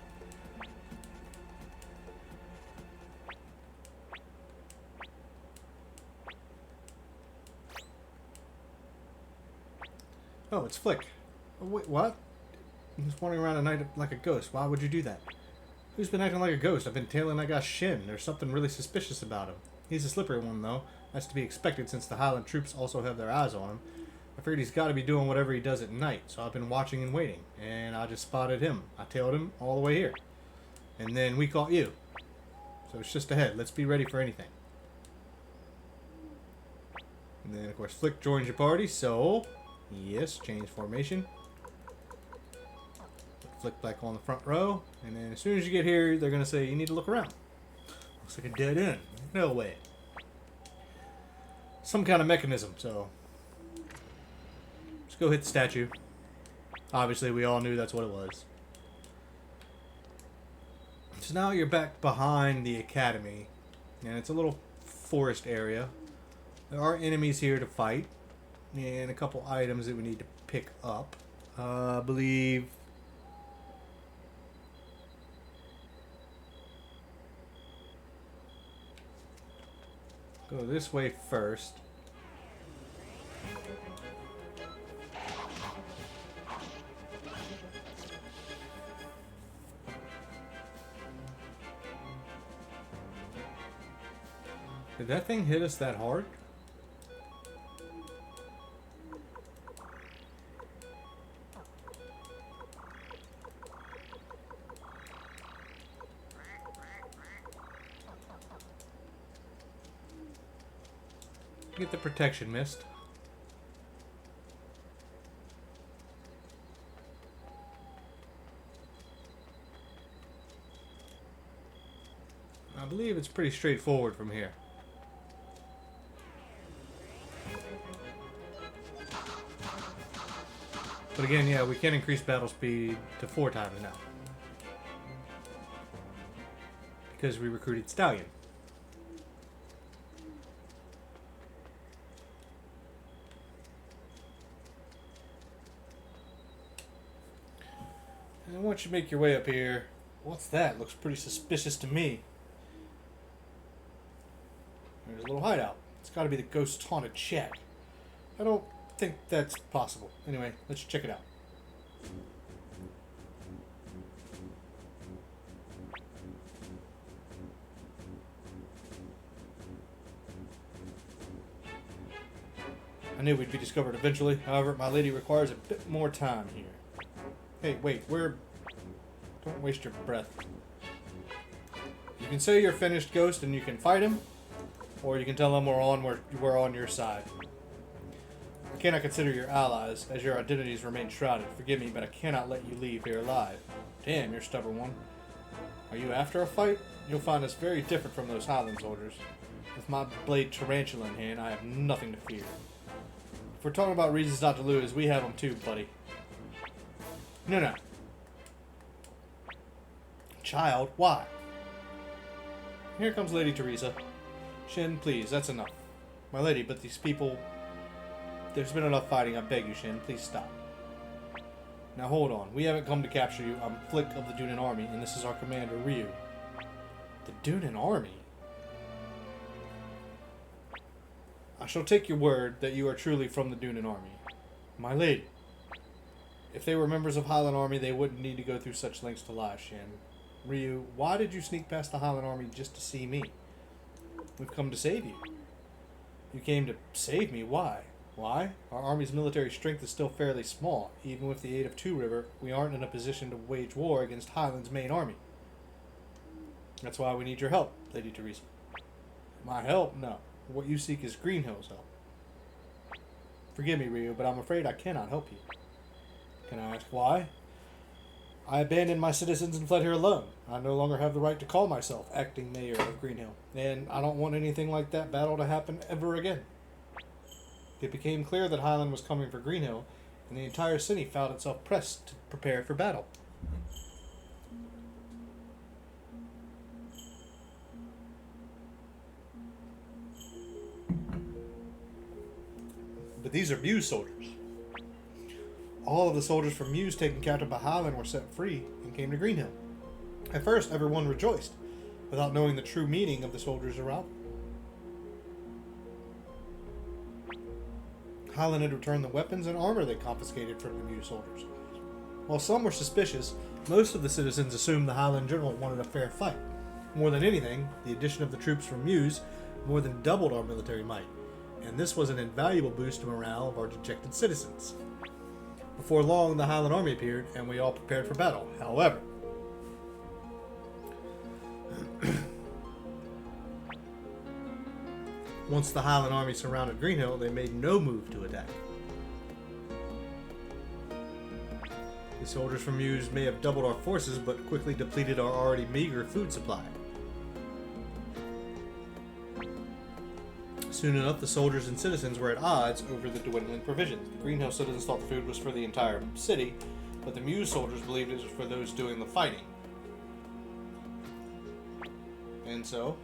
A: Oh, it's Flick. Oh, wait, what? He's wandering around at night like a ghost. Why would you do that? Who's been acting like a ghost? I've been tailing that guy's shin. There's something really suspicious about him. He's a slippery one, though. That's to be expected since the Highland troops also have their eyes on him. I figured he's got to be doing whatever he does at night, so I've been watching and waiting. And I just spotted him. I tailed him all the way here. And then we caught you. So it's just ahead. Let's be ready for anything. And then, of course, Flick joins your party, so... Yes, change formation. Put Flick back on the front row. And then as soon as you get here, they're going to say, you need to look around. Looks like a dead end. No way. Some kind of mechanism, so... Let's go hit the statue. Obviously, we all knew that's what it was. So now you're back behind the academy. And it's a little forest area. There are enemies here to fight. And a couple items that we need to pick up. I believe... Go this way first. Did that thing hit us that hard? Get the protection mist. I believe it's pretty straightforward from here. But again, yeah, we can increase battle speed to 4 times now. Because we recruited Stallion. And once you make your way up here, what's that? Looks pretty suspicious to me. There's a little hideout. It's got to be the ghost haunted shack. I don't think that's possible. Anyway, let's check it out. I knew we'd be discovered eventually. However, my lady requires a bit more time here. Hey, wait, don't waste your breath. You can say you're finished, Ghost, and you can fight him, or you can tell him we're on your side. I cannot consider your allies, as your identities remain shrouded. Forgive me, but I cannot let you leave here alive. Damn, you're a stubborn one. Are you after a fight? You'll find us very different from those Highland soldiers. With my blade tarantula in hand, I have nothing to fear. If we're talking about reasons not to lose, we have them too, buddy. No. Child, why? Here comes Lady Teresa. Shin, please, that's enough. My lady, but these people... There's been enough fighting, I beg you, Shin. Please stop. Now hold on. We haven't come to capture you. I'm Flick of the Dunan Army, and this is our commander, Ryu. The Dunan Army? I shall take your word that you are truly from the Dunan Army. My lady. If they were members of Highland Army, they wouldn't need to go through such lengths to lie, Shin. Ryu, why did you sneak past the Highland Army just to see me? We've come to save you. You came to save me? Why? Why? Our army's military strength is still fairly small. Even with the aid of Two River, we aren't in a position to wage war against Highland's main army. That's why we need your help, Lady Teresa. My help? No. What you seek is Greenhill's help. Forgive me, Ryu, but I'm afraid I cannot help you. Can I ask why? I abandoned my citizens and fled here alone. I no longer have the right to call myself acting mayor of Greenhill, and I don't want anything like that battle to happen ever again. It became clear that Highland was coming for Greenhill, and the entire city found itself pressed to prepare for battle. But these are Muse soldiers. All of the soldiers from Muse taken captive by Highland were set free and came to Greenhill. At first, everyone rejoiced, without knowing the true meaning of the soldiers' arrival. Highland had returned the weapons and armor they confiscated from the Muse soldiers. While some were suspicious, most of the citizens assumed the Highland general wanted a fair fight. More than anything, the addition of the troops from Muse more than doubled our military might, and this was an invaluable boost to morale of our dejected citizens. Before long, the Highland army appeared, and we all prepared for battle. However, once the Highland army surrounded Greenhill, they made no move to attack. The soldiers from Muse may have doubled our forces, but quickly depleted our already meager food supply. Soon enough, the soldiers and citizens were at odds over the dwindling provisions. The Greenhill citizens thought the food was for the entire city, but the Muse soldiers believed it was for those doing the fighting. And so,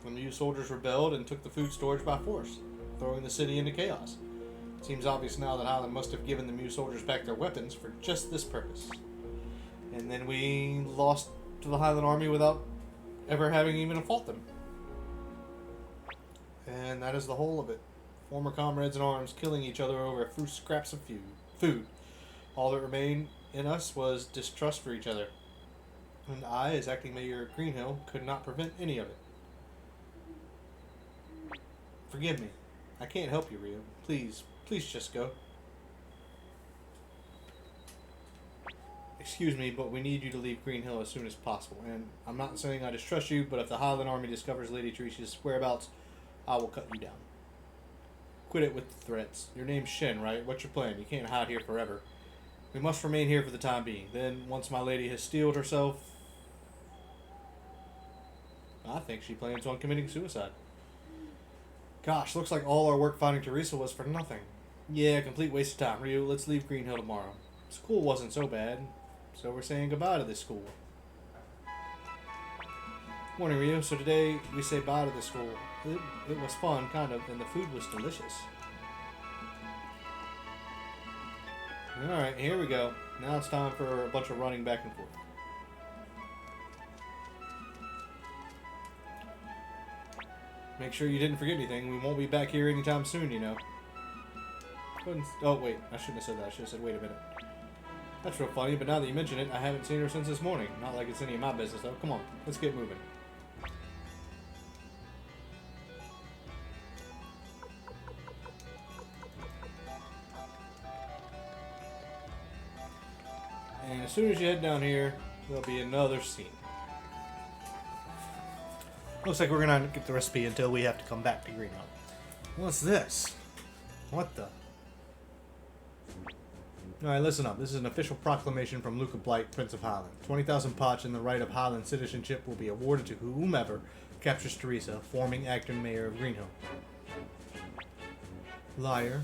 A: the Muse soldiers rebelled and took the food storage by force, throwing the city into chaos. It seems obvious now that Highland must have given the Muse soldiers back their weapons for just this purpose. And then we lost to the Highland army without ever having even fought them. And that is the whole of it. Former comrades in arms killing each other over a few scraps of food. All that remained in us was distrust for each other. And I, as acting mayor of Greenhill, could not prevent any of it. Forgive me. I can't help you, Rio. Please just go. Excuse me, but we need you to leave Greenhill as soon as possible. And I'm not saying I distrust you, but if the Highland Army discovers Lady Teresa's whereabouts, I will cut you down. Quit it with the threats. Your name's Shen, right? What's your plan? You can't hide here forever. We must remain here for the time being. Then, once my lady has steeled herself, I think she plans on committing suicide. Gosh, looks like all our work finding Teresa was for nothing. Yeah, complete waste of time. Ryu, let's leave Greenhill tomorrow. School wasn't so bad, so we're saying goodbye to this school. Morning, Ryu. So today we say bye to the school. It was fun, kind of, and the food was delicious. Alright, here we go. Now it's time for a bunch of running back and forth. Make sure you didn't forget anything. We won't be back here anytime soon, you know. Oh, wait. I shouldn't have said that. I should have said, wait a minute. That's real funny, but now that you mention it, I haven't seen her since this morning. Not like it's any of my business, though. Come on. Let's get moving. And as soon as you head down here, there'll be another scene. Looks like we're gonna get the recipe until we have to come back to Greenhill. What's this? What the? Alright, listen up. This is an official proclamation from Luca Blight, Prince of Highland. 20,000 poch and the right of Highland citizenship will be awarded to whomever captures Teresa, forming acting mayor of Greenhill. Liar.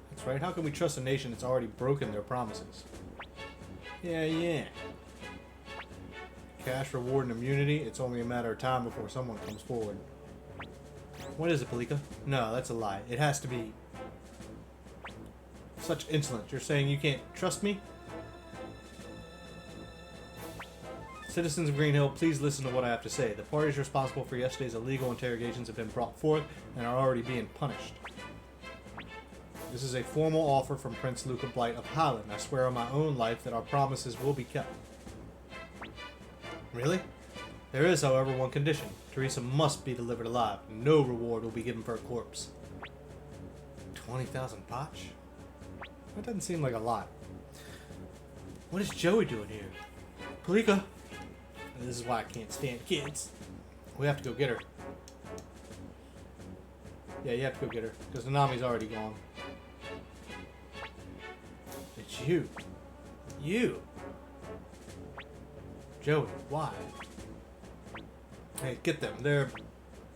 A: That's right. How can we trust a nation that's already broken their promises? Yeah. Cash, reward, and immunity. It's only a matter of time before someone comes forward. What is it, Palika? No, that's a lie. It has to be... Such insolence. You're saying you can't trust me? Citizens of Greenhill, please listen to what I have to say. The parties responsible for yesterday's illegal interrogations have been brought forth and are already being punished. This is a formal offer from Prince Luca Blight of Highland. I swear on my own life that our promises will be kept. Really? There is, however, one condition. Teresa must be delivered alive. No reward will be given for a corpse. 20,000 poch? That doesn't seem like a lot. What is Joey doing here? Palika! This is why I can't stand kids. We have to go get her. Yeah, you have to go get her, because Nanami's already gone. It's you. You! Joey, why? Hey, get them. They're...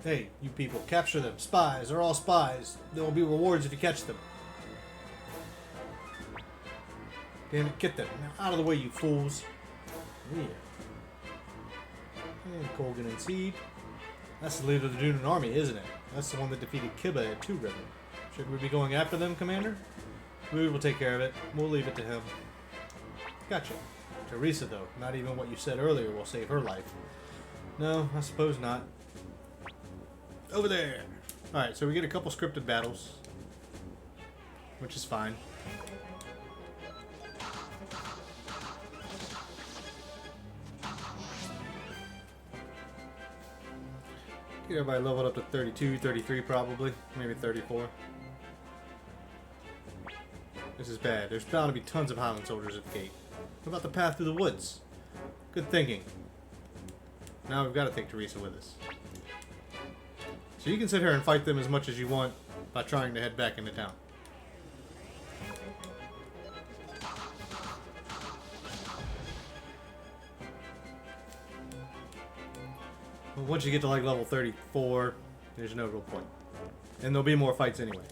A: Hey, you people, capture them. Spies. They're all spies. There will be rewards if you catch them. Damn it, get them. Now, out of the way, you fools. Yeah. And Colgan and Seed. That's the leader of the Dunan army, isn't it? That's the one that defeated Kiba at Two River. Should we be going after them, Commander? We will take care of it. We'll leave it to him. Gotcha. Teresa, though, not even what you said earlier will save her life. No, I suppose not. Over there! Alright, so we get a couple scripted battles. Which is fine. Get everybody leveled up to 32, 33 probably. Maybe 34. This is bad. There's bound to be tons of Highland soldiers at the gate. What about the path through the woods? Good thinking. Now we've got to take Teresa with us. So you can sit here and fight them as much as you want by trying to head back into town. But once you get to like level 34, there's no real point. And there'll be more fights anyway.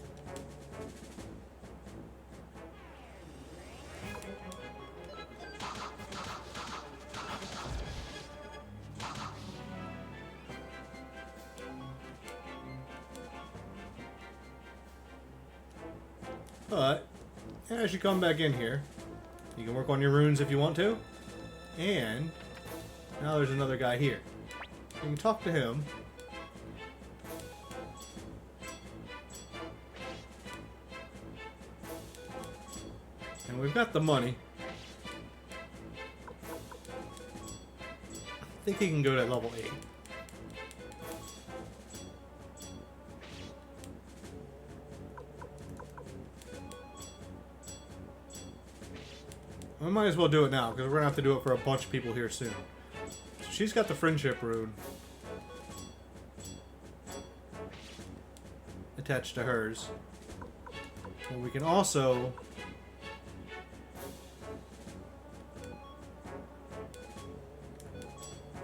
A: But as you come back in here, you can work on your runes if you want to. And now there's another guy here. You can talk to him. And we've got the money. I think he can go to level 8. We might as well do it now, because we're going to have to do it for a bunch of people here soon. So she's got the friendship rune attached to hers. But we can also...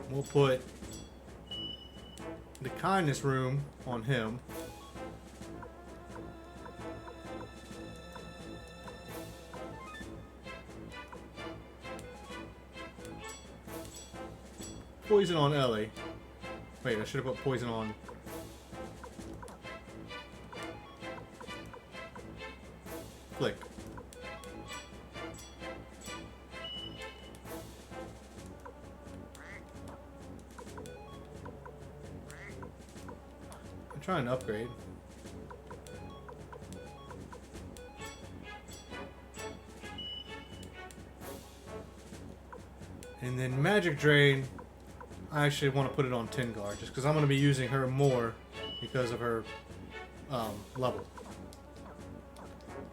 A: we'll put the kindness rune on him. Poison on Ellie. Wait, I should have put poison on... Flick. I'm trying to upgrade. And then Magic Drain, I actually want to put it on Tengar, just because I'm going to be using her more because of her level.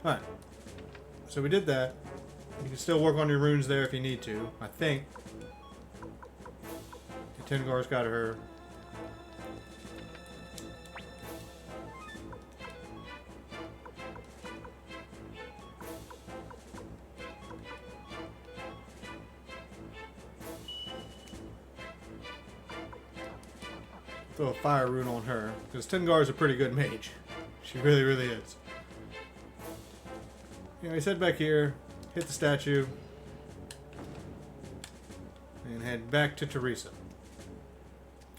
A: Alright. So we did that. You can still work on your runes there if you need to. I think Tengar's got her. Throw a fire rune on her, because Tengar is a pretty good mage. She really, really is. Anyways, head back here, hit the statue, and head back to Teresa.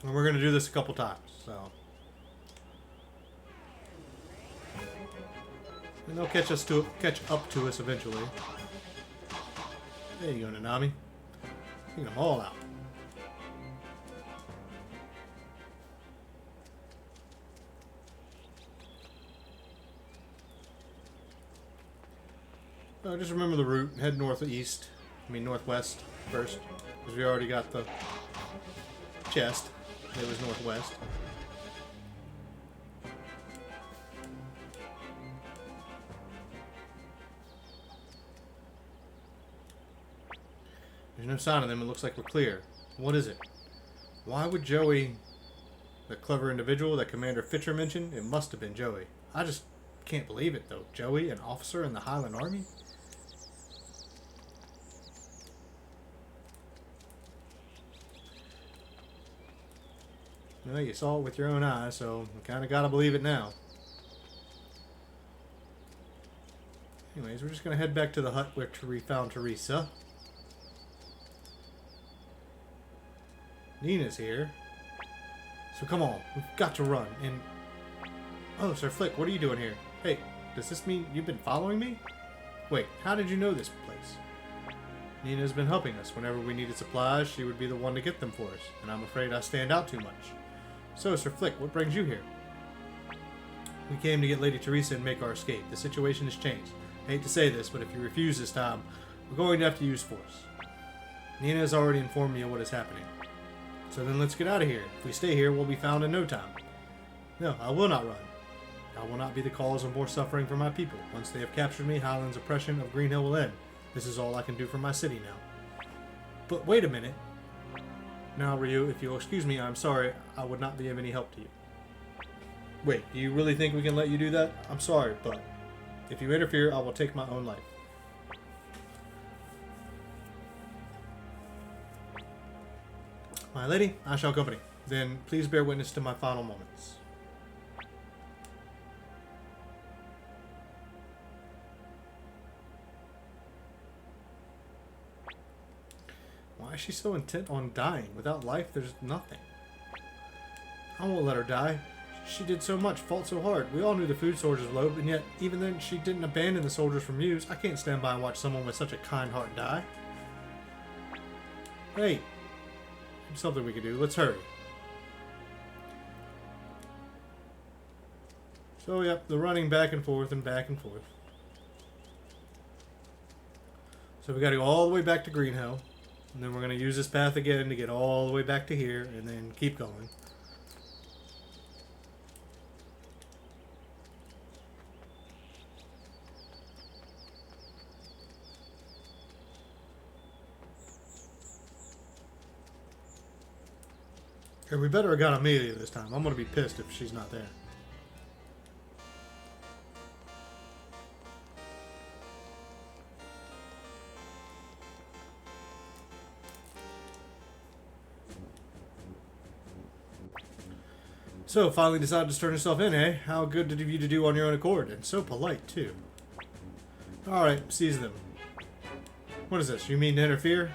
A: And we're going to do this a couple times, so. And they'll catch up to us eventually. There you go, Nanami. Take them all out. Just remember the route. Head northwest first, because we already got the chest. It was northwest. There's no sign of them. It looks like we're clear. What is it? Why would Joey, the clever individual that Commander Fitcher mentioned, it must have been Joey. I just can't believe it, though. Joey, an officer in the Highland Army? Well, you saw it with your own eyes, so you kind of got to believe it now. Anyways, we're just going to head back to the hut where we found Teresa. Nina's here. So come on, we've got to run. And oh, Sir Flick, what are you doing here? Hey, does this mean you've been following me? Wait, how did you know this place? Nina's been helping us. Whenever we needed supplies, she would be the one to get them for us. And I'm afraid I stand out too much. So, Sir Flick, what brings you here? We came to get Lady Teresa and make our escape. The situation has changed. I hate to say this, but if you refuse this time, we're going to have to use force. Nina has already informed me of what is happening. So then let's get out of here. If we stay here, we'll be found in no time. No, I will not run. I will not be the cause of more suffering for my people. Once they have captured me, Highland's oppression of Green Hill will end. This is all I can do for my city now. But wait a minute. Now, Ryu, if you'll excuse me, I'm sorry. I would not be of any help to you. Wait, do you really think we can let you do that? I'm sorry, but if you interfere, I will take my own life. My lady, I shall accompany. then please bear witness to my final moments. Why is she so intent on dying? Without life, there's nothing. I won't let her die. She did so much, fought so hard. We all knew the food shortage was low, and yet, even then, she didn't abandon the soldiers from use. I can't stand by and watch someone with such a kind heart die. Hey, there's something we can do. Let's hurry. So, yep, the running back and forth and back and forth. So we got to go all the way back to Green Hill. And then we're going to use this path again to get all the way back to here and then keep going. And we better have got Amelia this time. I'm going to be pissed if she's not there. So, finally decided to turn yourself in, eh? How good of you to do on your own accord. And so polite, too. Alright, seize them. What is this? You mean to interfere?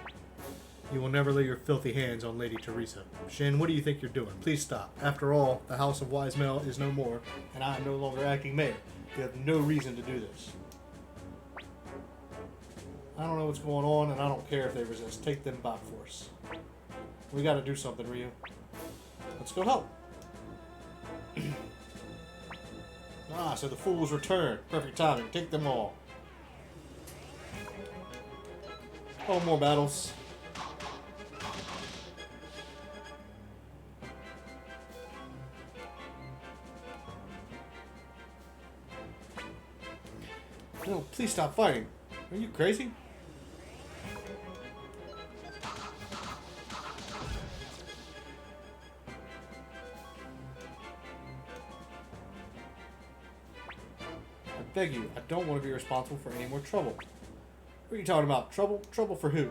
A: You will never lay your filthy hands on Lady Teresa. Shin, what do you think you're doing? Please stop. After all, the House of Wise Mel is no more, and I am no longer acting mayor. You have no reason to do this. I don't know what's going on, and I don't care if they resist. Take them by force. We gotta do something, Ryu. Let's go help. Ah, so the fools return. Perfect timing. Take them all. Oh, more battles. No, please stop fighting. Are you crazy? I beg you, I don't want to be responsible for any more trouble. What are you talking about? Trouble? Trouble for who?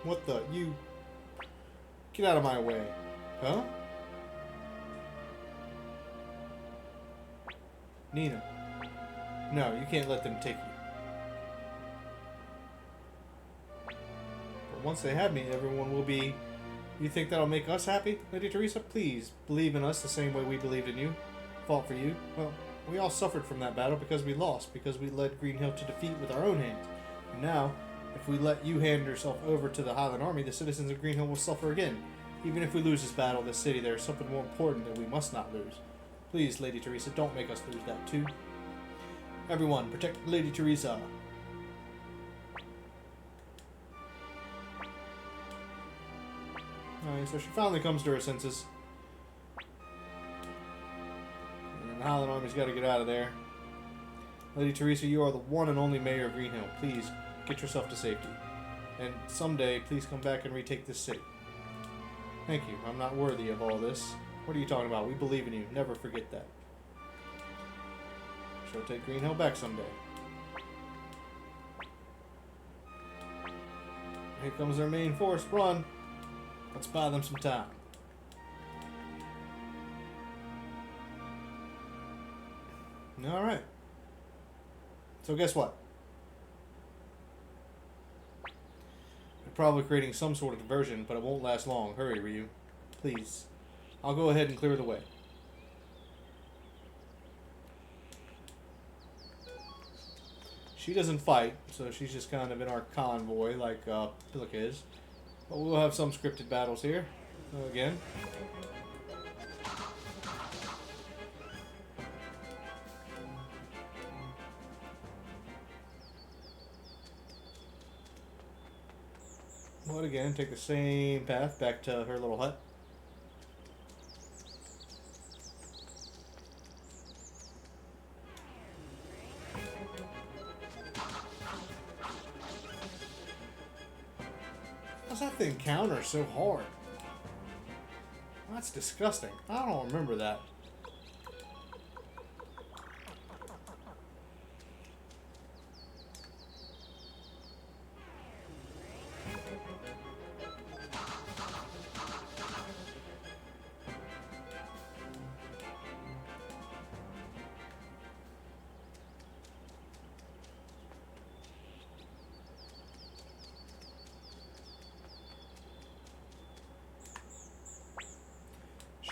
A: What the? You... Get out of my way. Huh? Nina. No, you can't let them take you. But once they have me, everyone will be... You think that'll make us happy, Lady Teresa? Please, believe in us the same way we believed in you. Fought for you. Well, we all suffered from that battle because we lost, because we led Green Hill to defeat with our own hands. And now, if we let you hand yourself over to the Highland Army, the citizens of Green Hill will suffer again. Even if we lose this battle, this city, there is something more important that we must not lose. Please, Lady Teresa, don't make us lose that too. Everyone, protect Lady Teresa. Alright, so she finally comes to her senses. And the Highland Army's got to get out of there. Lady Teresa, you are the one and only mayor of Green Hill. Please, get yourself to safety. And someday, please come back and retake this city. Thank you. I'm not worthy of all this. What are you talking about? We believe in you. Never forget that. She'll take Green Hill back someday. Here comes their main force. Run! Let's buy them some time. Alright. So guess what? They're probably creating some sort of diversion, but it won't last long. Hurry, Ryu. Please. I'll go ahead and clear the way. She doesn't fight, so she's just kind of in our convoy like Pillick is. But we'll have some scripted battles here. So again. But again, take the same path back to her little hut. How's that thing counter so hard? That's disgusting. I don't remember that.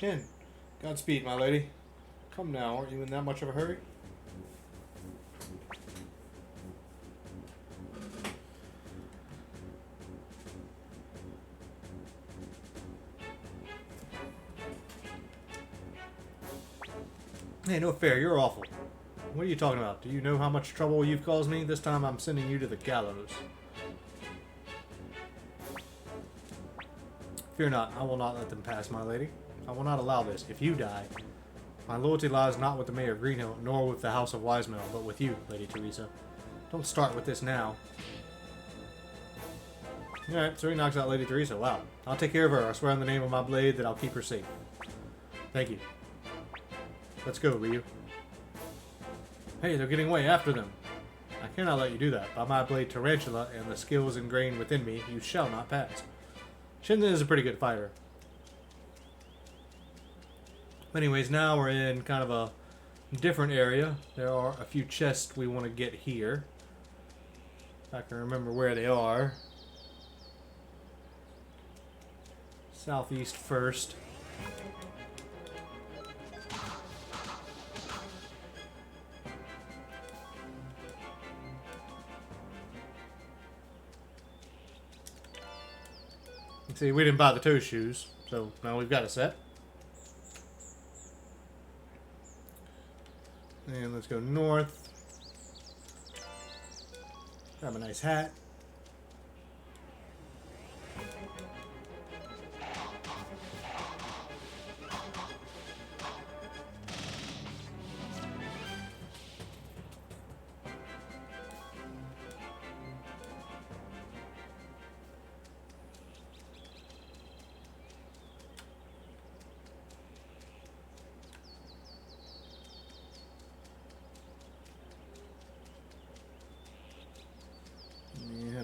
A: Shin. Godspeed, my lady. Come now, aren't you in that much of a hurry? Hey, no fair, you're awful. What are you talking about? Do you know how much trouble you've caused me? This time I'm sending you to the gallows. Fear not, I will not let them pass, my lady. I will not allow this. If you die, my loyalty lies not with the Mayor of Greenhill, nor with the House of Wisemell, but with you, Lady Teresa. Don't start with this now. Alright, so he knocks out Lady Teresa. Wow. I'll take care of her. I swear on the name of my blade that I'll keep her safe. Thank you. Let's go, Ryu. Hey, they're getting away. After them. I cannot let you do that. By my blade Tarantula and the skills ingrained within me, you shall not pass. Shinzen is a pretty good fighter. Anyways, now we're in kind of a different area. There are a few chests we want to get here. If I can remember where they are. Southeast first. See, we didn't buy the toe shoes, so now we've got a set. And let's go north. Grab a nice hat.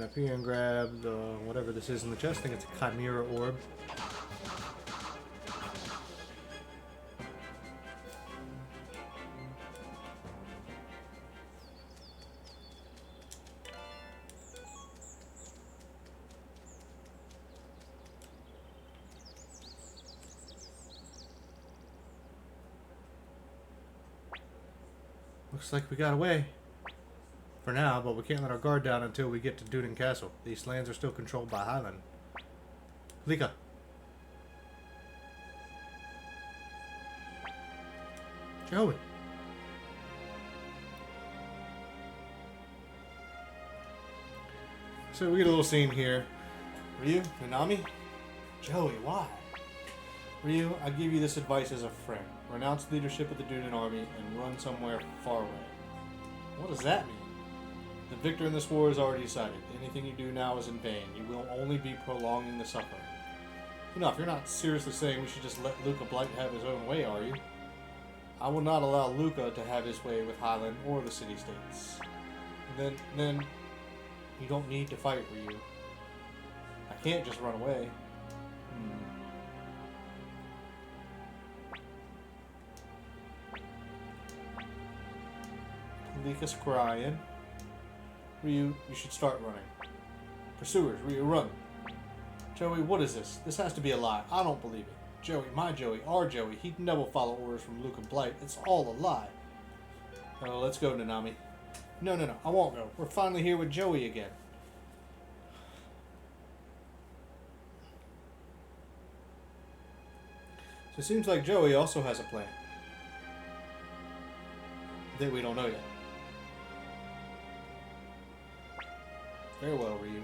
A: Up here and grab the whatever this is in the chest. I think it's a Chimera orb. Looks like we got away. For now, but we can't let our guard down until we get to Dunin Castle. These lands are still controlled by Highland. Lika. Joey. So we get a little scene here. Ryu, Nanami? Joey, why? Ryu, I give you this advice as a friend. Renounce leadership of the Dunin army and run somewhere far away. What does that mean? The victor in this war is already decided. Anything you do now is in vain. You will only be prolonging the suffering. Enough, you're not seriously saying we should just let Luca Blight have his own way, are you? I will not allow Luca to have his way with Highland or the city-states. Then, you don't need to fight, Ryu. I can't just run away. Lika's crying. Ryu, you should start running. Pursuers, Ryu, run. Joey, what is this? This has to be a lie. I don't believe it. Joey, my Joey, our Joey, he'd never follow orders from Luke and Blight. It's all a lie. Oh, let's go, Nanami. No, I won't go. We're finally here with Joey again. So it seems like Joey also has a plan that we don't know yet. Very well, Ryu.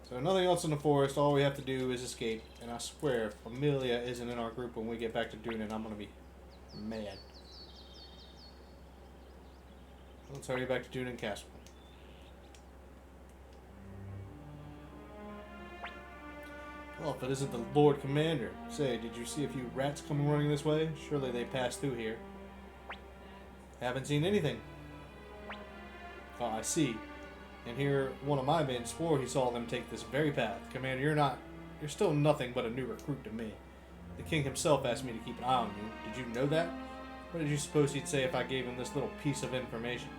A: So nothing else in the forest. All we have to do is escape. And I swear, if Amelia isn't in our group when we get back to Dunin, I'm gonna be mad. Let's hurry back to Dunin Castle. Well, if it isn't the Lord Commander. Say, did you see a few rats coming running this way? Surely they passed through here. Haven't seen anything. Oh, I see. And here, one of my men swore he saw them take this very path. Commander, you're still nothing but a new recruit to me. The king himself asked me to keep an eye on you. Did you know that? What did you suppose he'd say if I gave him this little piece of information?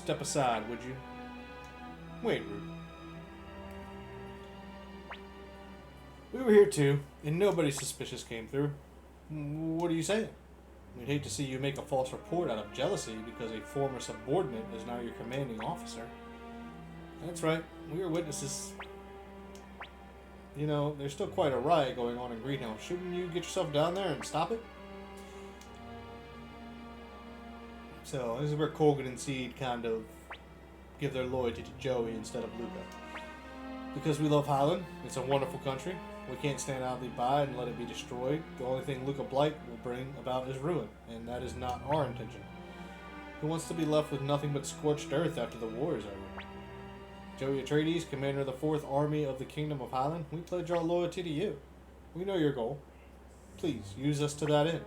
A: Step aside, would you? Wait, Rude. We were here too, and nobody suspicious came through. What are you saying? We'd hate to see you make a false report out of jealousy because a former subordinate is now your commanding officer. That's right, we were witnesses. You know, there's still quite a riot going on in Greenhill. Shouldn't you get yourself down there and stop it? So, this is where Colgan and Seed kind of give their loyalty to Joey instead of Luca. Because we love Highland, it's a wonderful country. We can't stand idly by and let it be destroyed. The only thing Luca Blight will bring about is ruin, and that is not our intention. Who wants to be left with nothing but scorched earth after the war is over? Joey Atreides, commander of the 4th Army of the Kingdom of Highland, we pledge our loyalty to you. We know your goal. Please, use us to that end.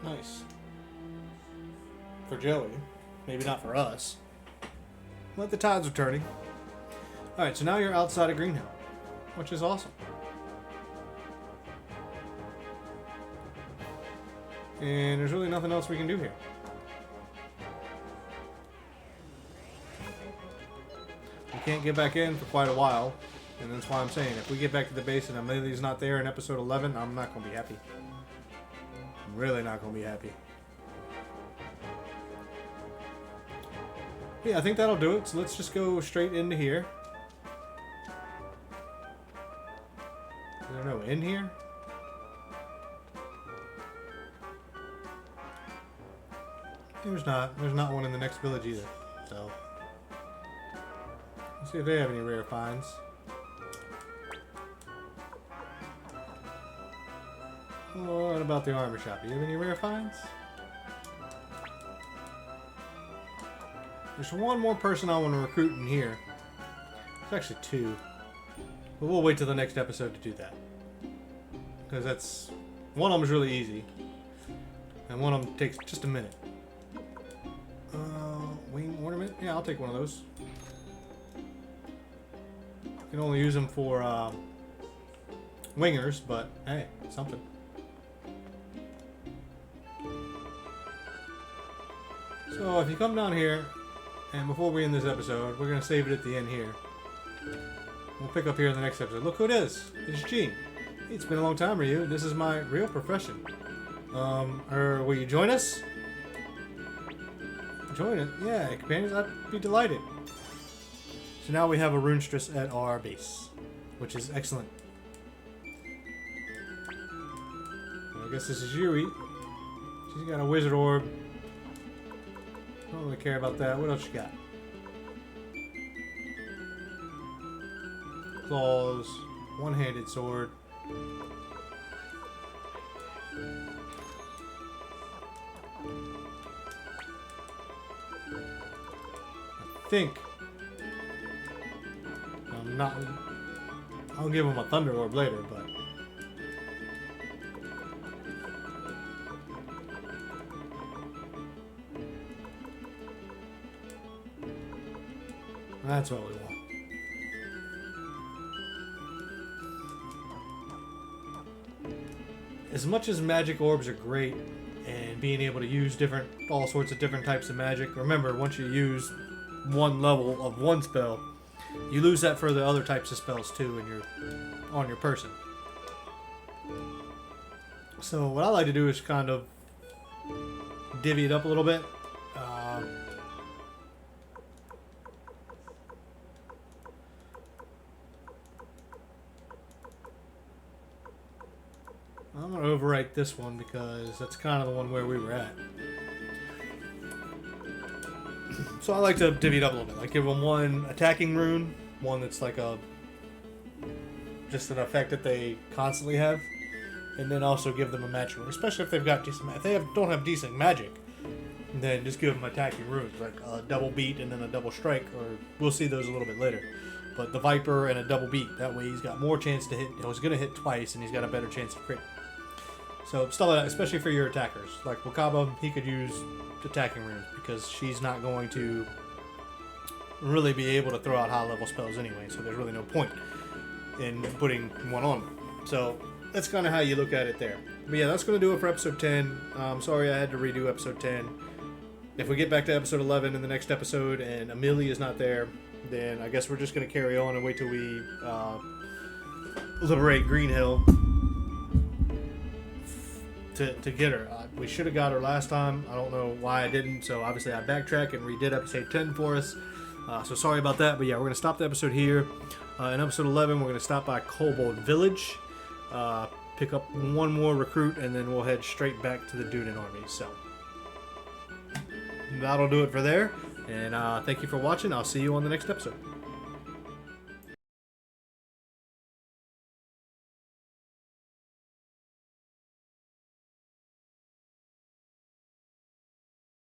A: Nice. For Joey. Maybe not for us. But the tides are turning. Alright, so now you're outside of Greenhill, which is awesome. And there's really nothing else we can do here. We can't get back in for quite a while, and that's why I'm saying if we get back to the base and Amelia's not there in episode 11, I'm not going to be happy. I'm really not going to be happy. Yeah, I think that'll do it, so let's just go straight into here. Is there no in here? There's not. There's not one in the next village either, so... Let's see if they have any rare finds. What about the armor shop? Do you have any rare finds? There's one more person I want to recruit in here. There's actually 2. But we'll wait till the next episode to do that. Because that's... One of them is really easy. And one of them takes just a minute. Wing ornament? Yeah, I'll take one of those. You can only use them for wingers, but hey, something. So if you come down here, and before we end this episode, we're going to save it at the end here. We'll pick up here in the next episode. Look who it is. It's Gene. Hey, it's been a long time, Ryu. This is my real profession. Will you join us? Join it? Yeah, companions, I'd be delighted. So now we have a runestress at our base, which is excellent. I guess this is Yui. She's got a wizard orb. Don't really care about that. What else you got? Claws, one-handed sword. I think I'm not. I'll give him a thunder orb later, but that's what we want. As much as magic orbs are great and being able to use all sorts of different types of magic, remember, once you use one level of one spell, you lose that for the other types of spells too on your person. So what I like to do is kind of divvy it up a little bit. I'm going to overwrite this one because that's kind of the one where we were at. So I like to divvy it up a little bit. Like give them one attacking rune, one that's like just an effect that they constantly have, and then also give them a magic rune. Especially if they've got decent, if they don't have decent magic, then just give them attacking runes like a double beat and then a double strike, or we'll see those a little bit later. But the Viper and a double beat, that way he's got more chance to hit. He's going to hit twice, and he's got a better chance of crit. So stuff like that, especially for your attackers. Like Wakaba, he could use attacking runes because she's not going to really be able to throw out high level spells anyway, so there's really no point in putting one on. So that's kind of how you look at it there. But yeah, that's going to do it for episode 10. I'm sorry I had to redo episode 10. If we get back to episode 11 in the next episode and Amelia is not there, then I guess we're just going to carry on and wait till we liberate Green Hill to get her. We should have got her last time. I don't know why I didn't, so obviously I backtracked and redid episode 10 for us. So sorry about that, but yeah, we're going to stop the episode here. In episode 11, we're going to stop by Kobold Village, pick up one more recruit, and then we'll head straight back to the Dunan army. So that'll do it for there, and thank you for watching. I'll see you on the next episode.